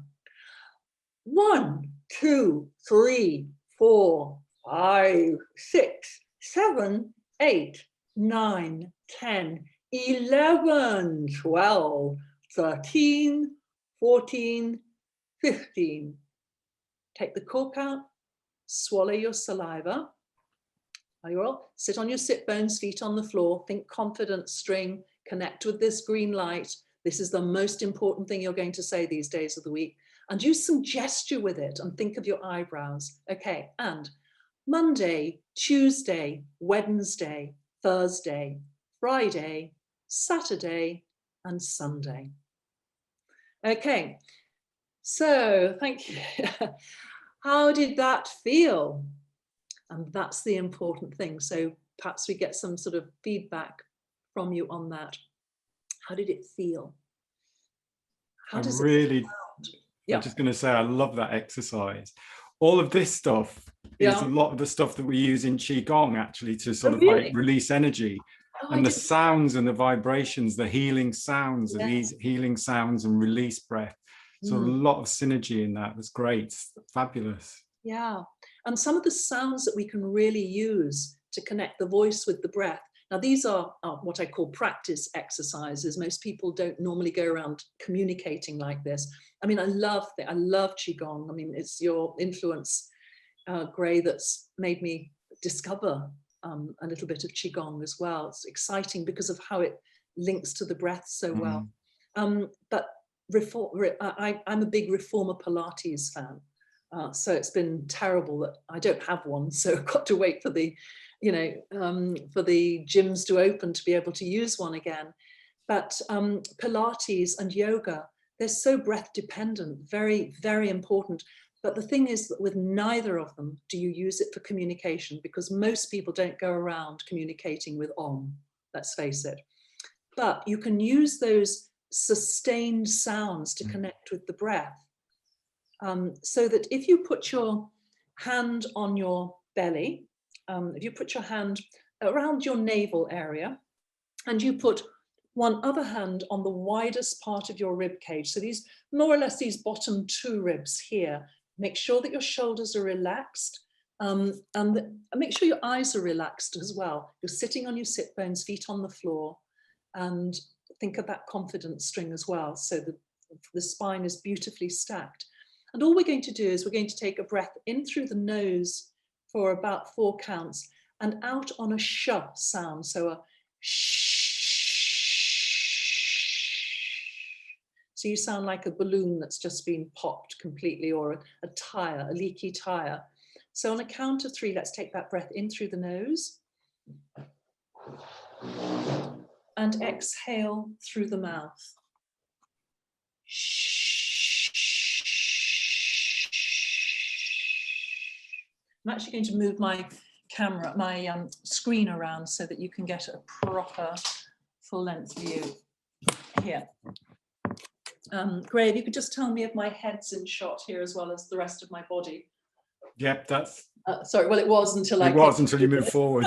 1, 2, 3, 4, 5, 6, 7, 8, 9, 10, 11, 12, 13, 14, 15. Take the cork out, swallow your saliva. Are you all? Sit on your sit bones, feet on the floor, think confident string, connect with this green light. This is the most important thing you're going to say these days of the week. And use some gesture with it and think of your eyebrows. Okay, and Monday, Tuesday, Wednesday, Thursday, Friday, Saturday, and Sunday. Okay, so thank you. How did that feel? And that's the important thing. So perhaps we get some sort of feedback from you on that. How did it feel? How does it sound? Yeah. I'm just going to say, I love that exercise. All of this stuff is a lot of the stuff that we use in Qigong, actually, to sort of like release energy. And the sounds and the vibrations, the healing sounds, these healing sounds and release breath. So a lot of synergy in that. That's great. Fabulous. Yeah. And some of the sounds that we can really use to connect the voice with the breath. Now, these are what I call practice exercises. Most people don't normally go around communicating like this. I mean, I love Qigong. I mean, it's your influence, Gray, that's made me discover a little bit of Qigong as well. It's exciting because of how it links to the breath so well. But I'm a big Reformer Pilates fan. So it's been terrible that I don't have one. So I've got to wait for the, for the gyms to open to be able to use one again. But Pilates and yoga, they're so breath dependent, very, very important. But the thing is that with neither of them do you use it for communication, because most people don't go around communicating with Om, let's face it. But you can use those sustained sounds to connect with the breath. So that if you put your hand on your belly, if you put your hand around your navel area, and you put one other hand on the widest part of your rib cage, so these more or less these bottom two ribs here, make sure that your shoulders are relaxed, and make sure your eyes are relaxed as well. You're sitting on your sit bones, feet on the floor, and think of that confidence string as well, so the spine is beautifully stacked. And all we're going to do is we're going to take a breath in through the nose for about 4 counts and out on a sh sound, so a shh. So you sound like a balloon that's just been popped completely, or a tire, a leaky tire. So on a count of 3, let's take that breath in through the nose and exhale through the mouth. I'm actually going to move my camera, my screen around so that you can get a proper full-length view here. Gray, if you could just tell me if my head's in shot here as well as the rest of my body. Yep, that's... sorry, well, it was until until you moved forward.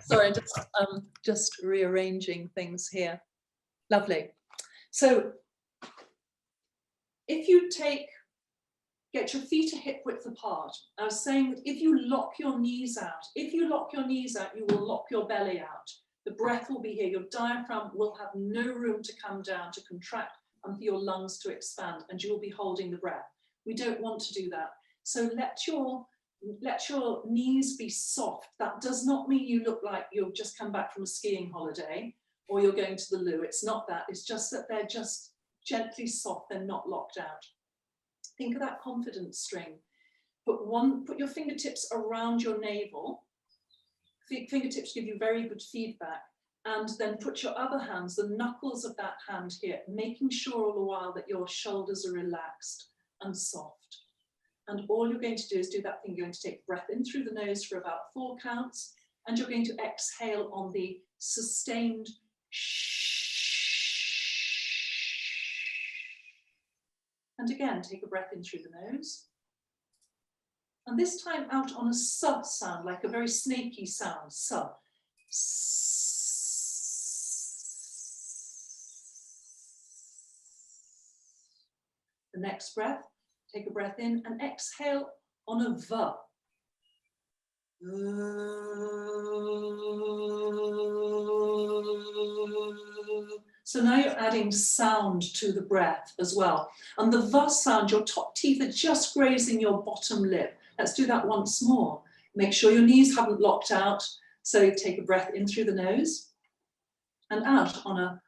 Sorry, just rearranging things here. Lovely. So if you get your feet a hip width apart. I was saying that if you lock your knees out, you will lock your belly out. The breath will be here. Your diaphragm will have no room to come down, to contract, and for your lungs to expand, and you will be holding the breath. We don't want to do that. So let your knees be soft. That does not mean you look like you've just come back from a skiing holiday or you're going to the loo. It's not that. It's just that they're just gently soft. They're not locked out. Think of that confidence string. Put your fingertips around your navel. Fingertips give you very good feedback. And then put your other hands, the knuckles of that hand here, making sure all the while that your shoulders are relaxed and soft. And all you're going to do is do that thing. You're going to take breath in through the nose for about 4 counts, and you're going to exhale on the sustained shh. And again, take a breath in through the nose. And this time out on a su sound, like a very snaky sound, su. The next breath, take a breath in and exhale on a v. So now you're adding sound to the breath as well. And the v sound, your top teeth are just grazing your bottom lip. Let's do that once more. Make sure your knees haven't locked out. So take a breath in through the nose and out on a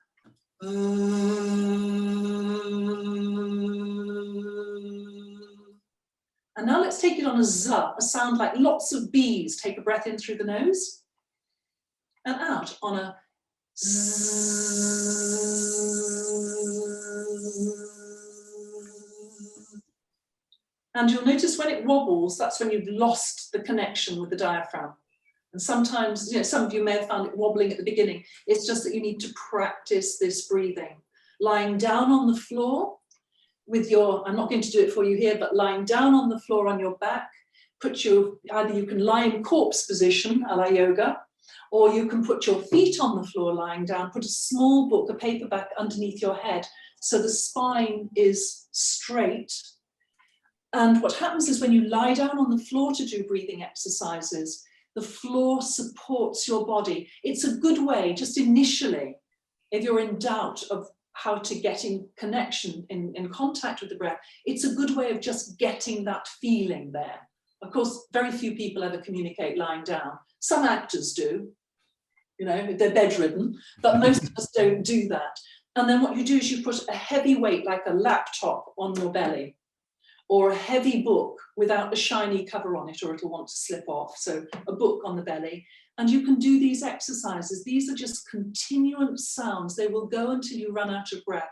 and now let's take it on a z, a sound like lots of bees. Take a breath in through the nose and out on a z. And you'll notice when it wobbles, that's when you've lost the connection with the diaphragm. And sometimes, some of you may have found it wobbling at the beginning. It's just that you need to practice this breathing. Lying down on the floor with I'm not going to do it for you here, but lying down on the floor on your back, either you can lie in corpse position, a la yoga, or you can put your feet on the floor lying down, put a small book, a paperback underneath your head, so the spine is straight. And what happens is when you lie down on the floor to do breathing exercises, the floor supports your body. It's a good way, just initially, if you're in doubt of how to get in connection, in contact with the breath, it's a good way of just getting that feeling there. Of course, very few people ever communicate lying down. Some actors do, you know, if they're bedridden, but most of us don't do that. And then what you do is you put a heavy weight, like a laptop, on your belly, or a heavy book without a shiny cover on it, or it'll want to slip off. So a book on the belly. And you can do these exercises. These are just continuant sounds. They will go until you run out of breath.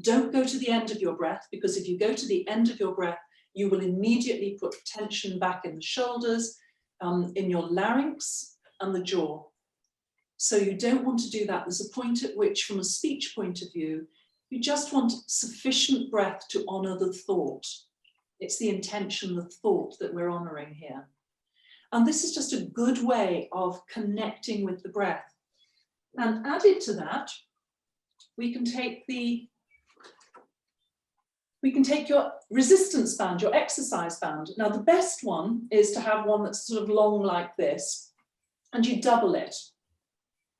Don't go to the end of your breath, because if you go to the end of your breath, you will immediately put tension back in the shoulders, in your larynx and the jaw. So you don't want to do that. There's a point at which, from a speech point of view, you just want sufficient breath to honor the thought. It's the intention, the thought, that we're honoring here. And this is just a good way of connecting with the breath. And added to that, we can take your resistance band, your exercise band. Now, the best one is to have one that's sort of long like this, and you double it.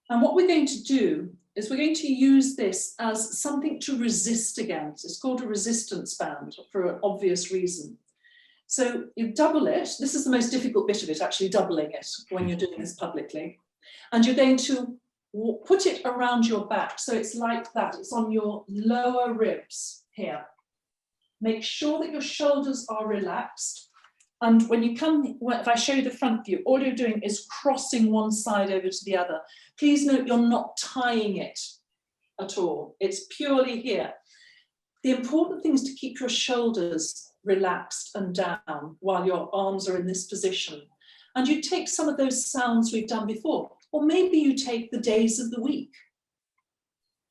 And what we're going to do is we're going to use this as something to resist against. It's called a resistance band for an obvious reason. So you double it. This is the most difficult bit of it, actually doubling it when you're doing this publicly. And you're going to put it around your back. So it's like that. It's on your lower ribs here. Make sure that your shoulders are relaxed. And when you come, if I show you the front view, all you're doing is crossing one side over to the other. Please note you're not tying it at all. It's purely here. The important thing is to keep your shoulders relaxed and down while your arms are in this position. And you take some of those sounds we've done before, or maybe you take the days of the week.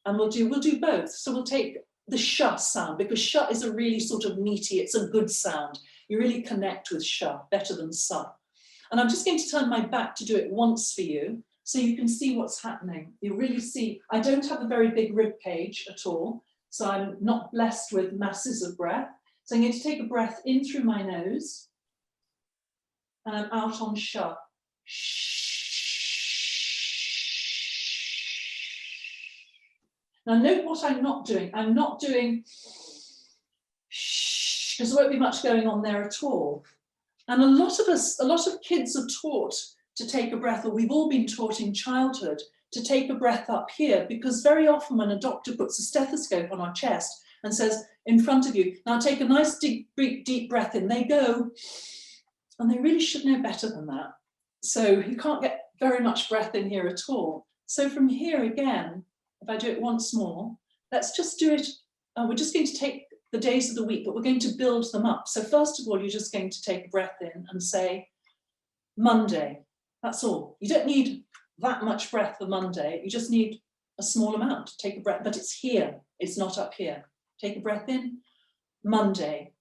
And we'll do both. So we'll take the sh sound, because sh is a really sort of meaty, it's a good sound. You really connect with sh better than sa. And I'm just going to turn my back to do it once for you, so you can see what's happening. You really see, I don't have a very big rib cage at all, so I'm not blessed with masses of breath. So I'm going to take a breath in through my nose, and I'm out on sh. Now note what I'm not doing. I'm not doing shh, because there won't be much going on there at all. And a lot of kids are taught to take a breath, or we've all been taught in childhood to take a breath up here, because very often when a doctor puts a stethoscope on our chest and says, in front of you, now take a nice deep breath in, they go, and they really should know better than that. So you can't get very much breath in here at all. So from here again, if I do it once more, let's just do it. We're just going to take the days of the week, but we're going to build them up. So first of all, you're just going to take a breath in and say, Monday. That's all. You don't need that much breath for Monday. You just need a small amount. Take a breath, but it's here. It's not up here. Take a breath in, Monday.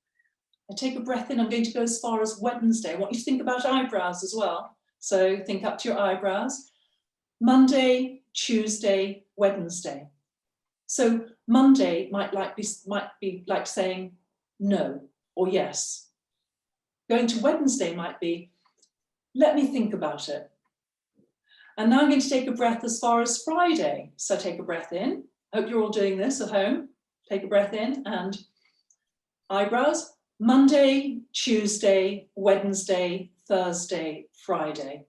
I take a breath in. I'm going to go as far as Wednesday. I want you to think about eyebrows as well. So think up to your eyebrows. Monday, Tuesday, Wednesday. So Monday might be like saying no or yes. Going to Wednesday might be, let me think about it. And now I'm going to take a breath as far as Friday. So take a breath in. I hope you're all doing this at home. Take a breath in and eyebrows. Monday, Tuesday, Wednesday, Thursday, Friday.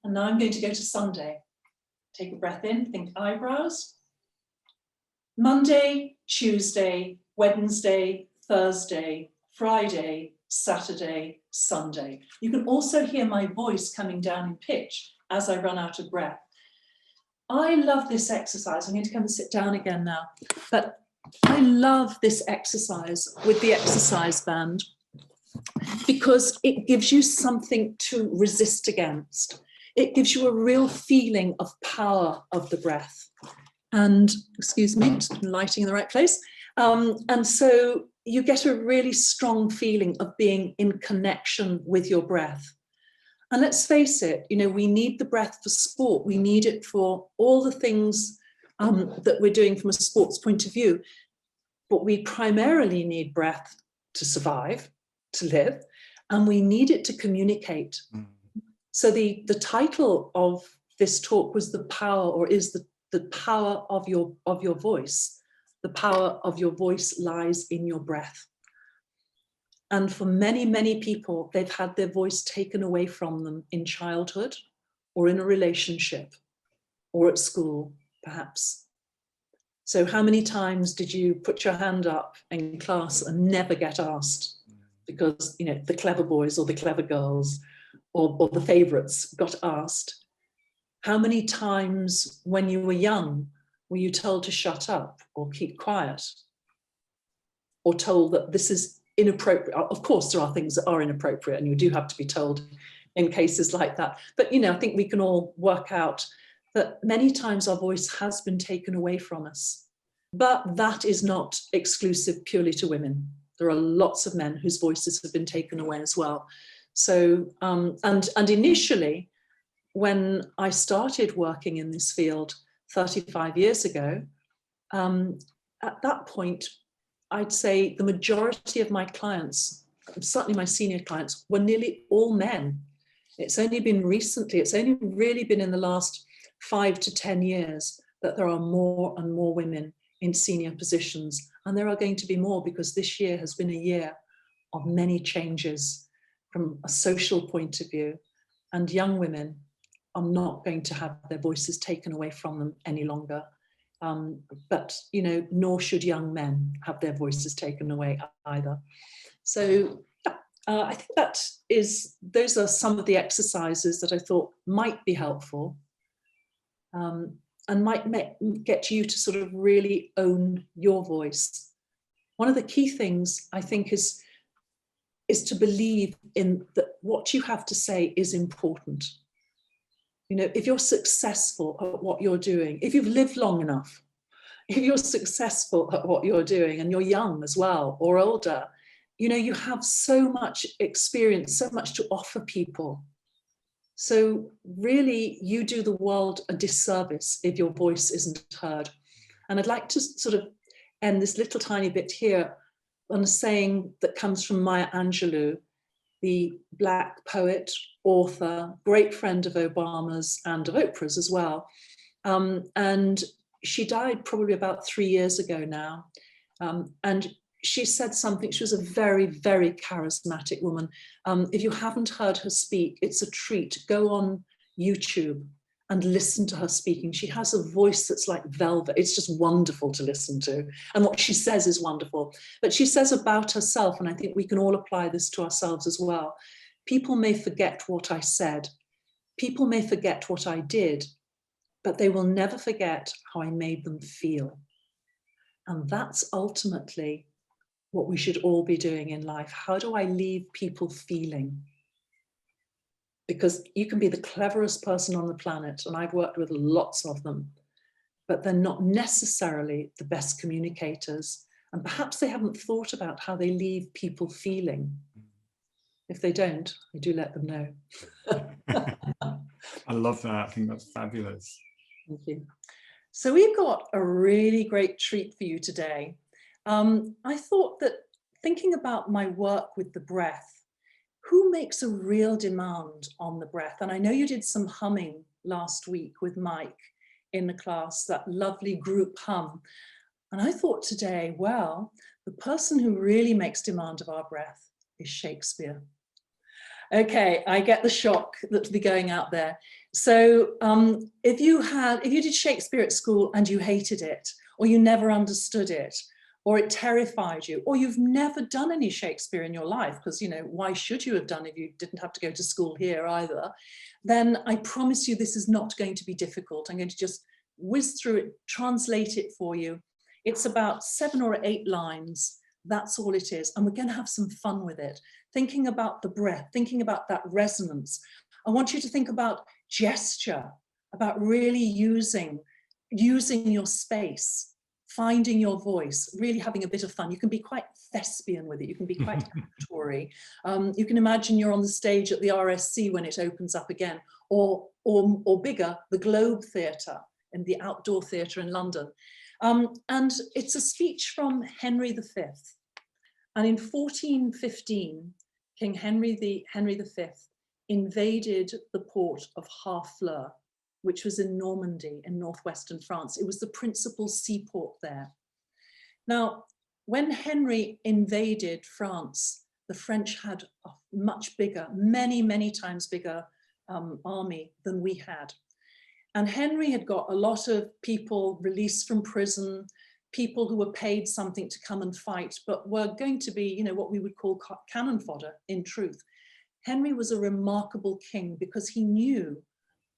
And now I'm going to go to Sunday. Take a breath in, think eyebrows. Monday, Tuesday, Wednesday, Thursday, Friday, Saturday, Sunday. You can also hear my voice coming down in pitch as I run out of breath. I love this exercise. I'm going to come and sit down again now. But I love this exercise with the exercise band because it gives you something to resist against. It gives you a real feeling of power of the breath. And, excuse me, just lighting in the right place. And so you get a really strong feeling of being in connection with your breath. And let's face it, you know, we need the breath for sport. We need it for all the things that we're doing from a sports point of view. But we primarily need breath to survive, to live, and we need it to communicate. Mm. So the title of this talk was the power, or is the power of your voice. The power of your voice lies in your breath. And for many, many people, they've had their voice taken away from them in childhood or in a relationship or at school, perhaps. So how many times did you put your hand up in class and never get asked? Because, you know, the clever boys or the clever girls or the favorites got asked. How many times when you were young were you told to shut up or keep quiet? Or told that this is inappropriate? Of course, there are things that are inappropriate and you do have to be told in cases like that. But, you know, I think we can all work out that many times our voice has been taken away from us. But that is not exclusive purely to women. There are lots of men whose voices have been taken away as well. So, and initially, when I started working in this field 35 years ago, at that point, I'd say the majority of my clients, certainly my senior clients, were nearly all men. It's only been recently, it's only really been in the last 5 to 10 years that there are more and more women in senior positions. And there are going to be more because this year has been a year of many changes from a social point of view. And young women are not going to have their voices taken away from them any longer. But, you know, nor should young men have their voices taken away either. So I think those are some of the exercises that I thought might be helpful and might get you to sort of really own your voice. One of the key things I think is to believe in that what you have to say is important. You know, if you're successful at what you're doing, if you've lived long enough, if you're successful at what you're doing and you're young as well or older, you know, you have so much experience, so much to offer people. So really, you do the world a disservice if your voice isn't heard. And I'd like to sort of end this little tiny bit here on a saying that comes from Maya Angelou, the Black poet, author, great friend of Obama's and of Oprah's as well. And she died probably about 3 years ago now. And she said something, she was a very, very charismatic woman. If you haven't heard her speak, it's a treat. Go on YouTube and listen to her speaking. She has a voice that's like velvet. It's just wonderful to listen to. And what she says is wonderful. But she says about herself, and I think we can all apply this to ourselves as well, people may forget what I said. People may forget what I did, but they will never forget how I made them feel. And that's ultimately what we should all be doing in life. How do I leave people feeling? Because you can be the cleverest person on the planet, and I've worked with lots of them, but they're not necessarily the best communicators. And perhaps they haven't thought about how they leave people feeling. If they don't, I do let them know. I love that. I think that's fabulous. Thank you. So we've got a really great treat for you today. I thought that thinking about my work with the breath, who makes a real demand on the breath? And I know you did some humming last week with Mike in the class, that lovely group hum. And I thought today, well, the person who really makes demand of our breath is Shakespeare. Okay, I get the shock that's be going out there. So if you did Shakespeare at school and you hated it, or you never understood it, or it terrified you, or you've never done any Shakespeare in your life, because, you know, why should you have done if you didn't have to go to school here either, then I promise you this is not going to be difficult. I'm going to just whiz through it, translate it for you. It's about 7 or 8 lines. That's all it is. And we're going to have some fun with it. Thinking about the breath, thinking about that resonance. I want you to think about gesture, about really using your space, finding your voice, really having a bit of fun. You can be quite thespian with it. You can be quite actory. You can imagine you're on the stage at the RSC when it opens up again, or bigger, the Globe Theatre and the outdoor theatre in London. And it's a speech from Henry V. And in 1415, King Henry V invaded the port of Harfleur, which was in Normandy in northwestern France. It was the principal seaport there. Now, when Henry invaded France, the French had a much bigger, many, many times bigger army than we had. And Henry had got a lot of people released from prison, people who were paid something to come and fight, but were going to be, you know, what we would call cannon fodder in truth. Henry was a remarkable king because he knew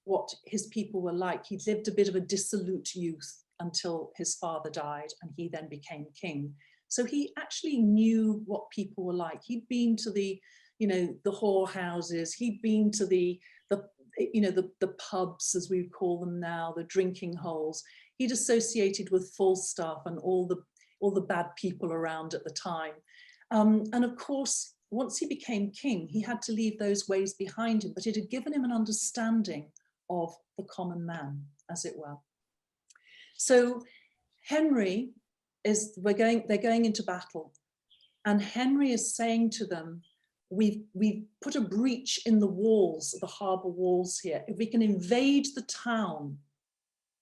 what his people were like. He lived a bit of a dissolute youth until his father died, and he then became king. So he actually knew what people were like. He'd been to the, you know, the whorehouses. He'd been to the you know, the pubs, as we would call them now, the drinking holes. He'd associated with Falstaff and all the bad people around at the time. And of course, once he became king, he had to leave those ways behind him, but it had given him an understanding of the common man, as it were. So Henry they're going into battle, and Henry is saying to them, we've put a breach in the walls, the harbour walls here. If we can invade the town,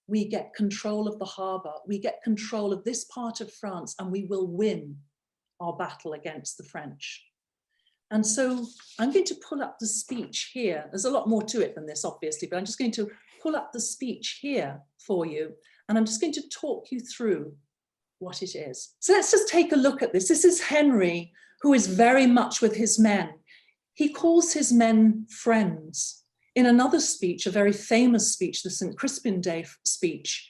we get control of the harbour, we get control of this part of France, and we will win our battle against the French. And so I'm going to pull up the speech here. There's a lot more to it than this, obviously, but I'm just going to pull up the speech here for you. And I'm just going to talk you through what it is. So let's just take a look at this. This is Henry, who is very much with his men. He calls his men friends. In another speech, a very famous speech, the St. Crispin Day speech,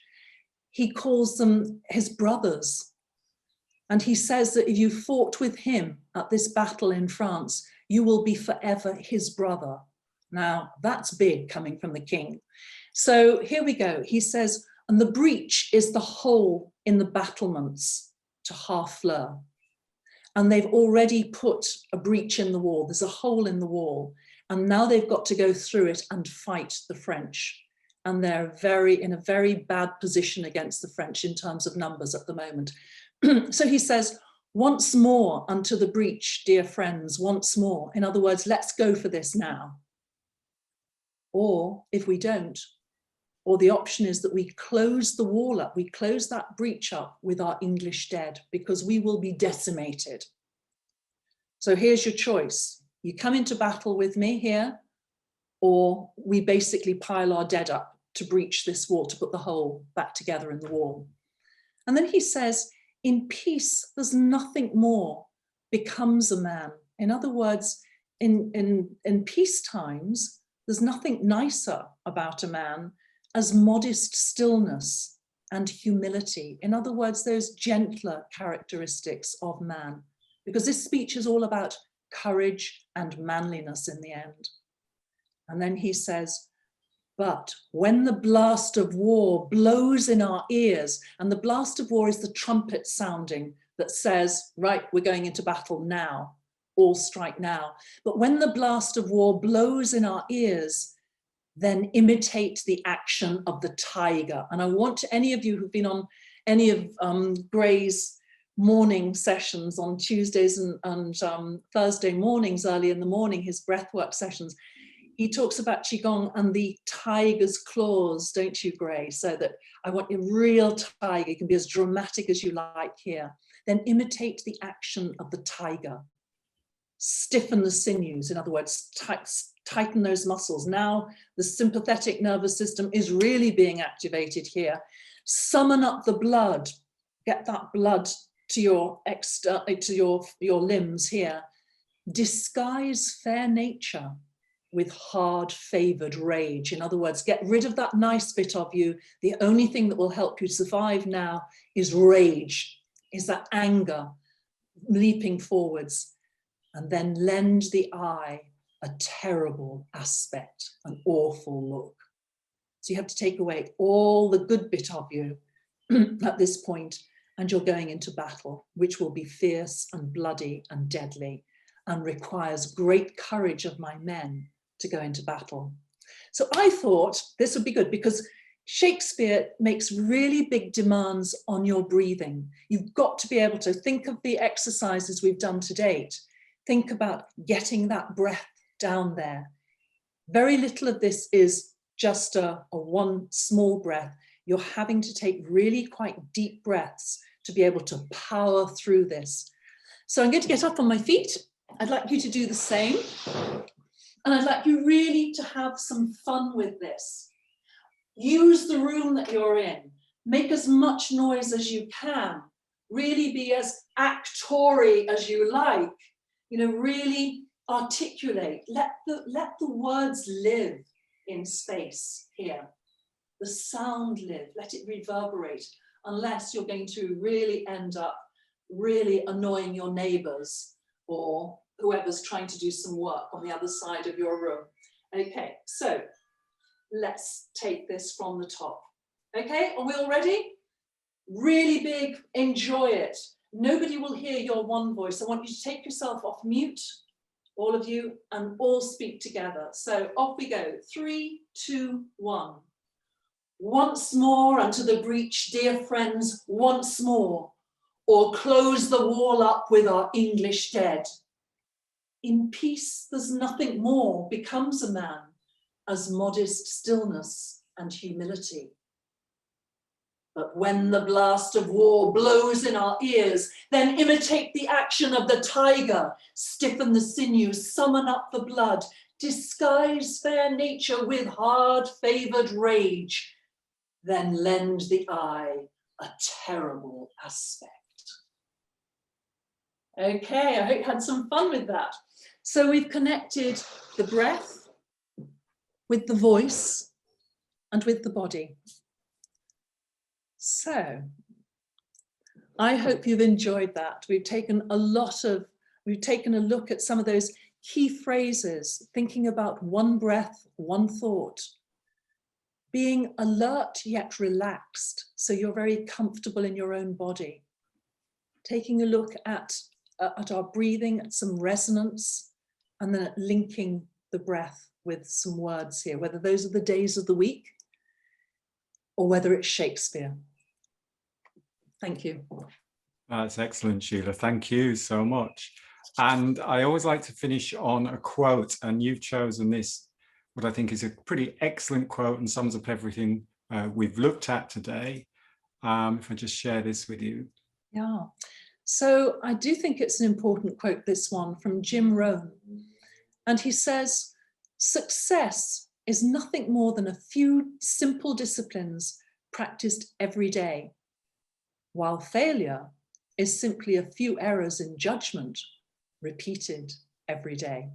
he calls them his brothers. And he says that if you fought with him at this battle in France, you will be forever his brother. Now, that's big coming from the king. So here we go. He says, and the breach is the hole in the battlements to Harfleur. And they've already put a breach in the wall. There's a hole in the wall. And now they've got to go through it and fight the French. And they're in a very bad position against the French in terms of numbers at the moment. So he says, once more unto the breach, dear friends, once more. In other words, let's go for this now. Or if we don't, or the option is that we close the wall up, we close that breach up with our English dead, because we will be decimated. So here's your choice. You come into battle with me here, or we basically pile our dead up to breach this wall, to put the hole back together in the wall. And then he says, in peace, there's nothing more becomes a man. In other words, in peace times, there's nothing nicer about a man as modest stillness and humility. In other words, those gentler characteristics of man, because this speech is all about courage and manliness in the end. And then he says, but when the blast of war blows in our ears, and the blast of war is the trumpet sounding that says, right, we're going into battle now, all strike now. But when the blast of war blows in our ears, then imitate the action of the tiger. And I want any of you who've been on any of Gray's morning sessions on Tuesdays and Thursday mornings, early in the morning, his breathwork sessions, he talks about Qigong and the tiger's claws, don't you, Gray? So that I want a real tiger. You can be as dramatic as you like here. Then imitate the action of the tiger. Stiffen the sinews, in other words, tighten those muscles. Now the sympathetic nervous system is really being activated here. Summon up the blood. Get that blood to your limbs here. Disguise fair nature with hard favored rage. In other words, get rid of that nice bit of you. The only thing that will help you survive now is rage, is that anger leaping forwards. And then lend the eye a terrible aspect, an awful look. So you have to take away all the good bit of you at this point, and you're going into battle, which will be fierce and bloody and deadly, and requires great courage of my men to go into battle. So I thought this would be good, because Shakespeare makes really big demands on your breathing. You've got to be able to think of the exercises we've done to date. Think about getting that breath down there. Very little of this is just a one small breath. You're having to take really quite deep breaths to be able to power through this. So I'm going to get up on my feet, I'd like you to do the same. And I'd like you really to have some fun with this. Use the room that you're in. Make as much noise as you can. Really be as actory as you like. You know, really articulate. Let the words live in space here. The sound live. Let it reverberate. Unless you're going to really end up really annoying your neighbours or whoever's trying to do some work on the other side of your room. Okay, so let's take this from the top. Okay, are we all ready? Really big, enjoy it. Nobody will hear your one voice. I want you to take yourself off mute, all of you, and all speak together. So off we go. 3, 2, 1. Once more unto the breach, dear friends, once more, or close the wall up with our English dead. In peace, there's nothing more becomes a man as modest stillness and humility. But when the blast of war blows in our ears, then imitate the action of the tiger, stiffen the sinews, summon up the blood, disguise fair nature with hard-favoured rage, then lend the eye a terrible aspect. Okay, I hope you had some fun with that. So we've connected the breath with the voice and with the body. So I hope you've enjoyed that. We've taken a look at some of those key phrases, thinking about one breath, one thought, being alert yet relaxed, so you're very comfortable in your own body. Taking a look at our breathing, at some resonance, and then at linking the breath with some words here, whether those are the days of the week or whether it's Shakespeare. Thank you. That's excellent, Sheelagh. Thank you so much. And I always like to finish on a quote, and you've chosen this, what I think is a pretty excellent quote and sums up everything we've looked at today. If I just share this with you. Yeah. So I do think it's an important quote, this one from Jim Rohn. And he says, success is nothing more than a few simple disciplines practiced every day, while failure is simply a few errors in judgment repeated every day.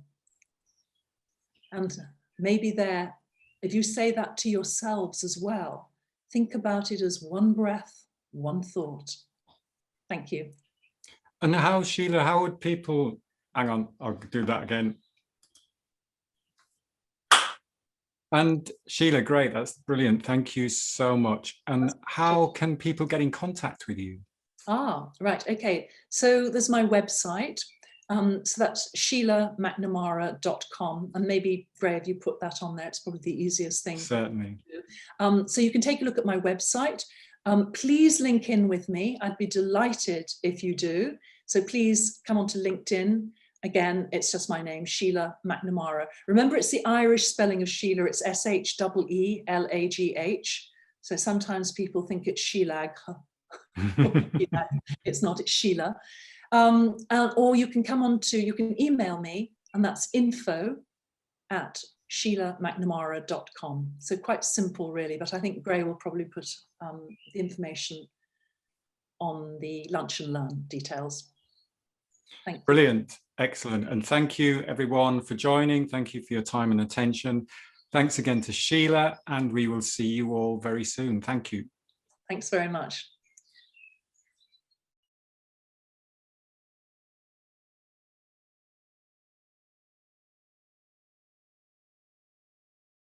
And maybe there, if you say that to yourselves as well, think about it as one breath, one thought. Thank you. And how, Sheelagh, how would people, hang on, I'll do that again. And Sheelagh, great, that's brilliant. Thank you so much. And how can people get in contact with you? Ah, right, okay. So there's my website. So that's SheelaghMcNamara.com. And maybe, Ray, if you put that on there, it's probably the easiest thing. Certainly. So you can take a look at my website. Please link in with me. I'd be delighted if you do. So please come onto LinkedIn. Again, it's just my name, Sheelagh McNamara. Remember, it's the Irish spelling of Sheelagh. It's S-H-E-E-L-A-G-H. So sometimes people think it's Sheelagh. It's not, it's Sheelagh. Or you can you can email me, and that's info@SheelaghMcNamara.com. So quite simple, really, but I think Gray will probably put the information on the Lunch and Learn details. Thank you. Brilliant, excellent. And thank you everyone for joining. Thank you for your time and attention. Thanks again to Sheelagh, and we will see you all very soon. Thank you. Thanks very much.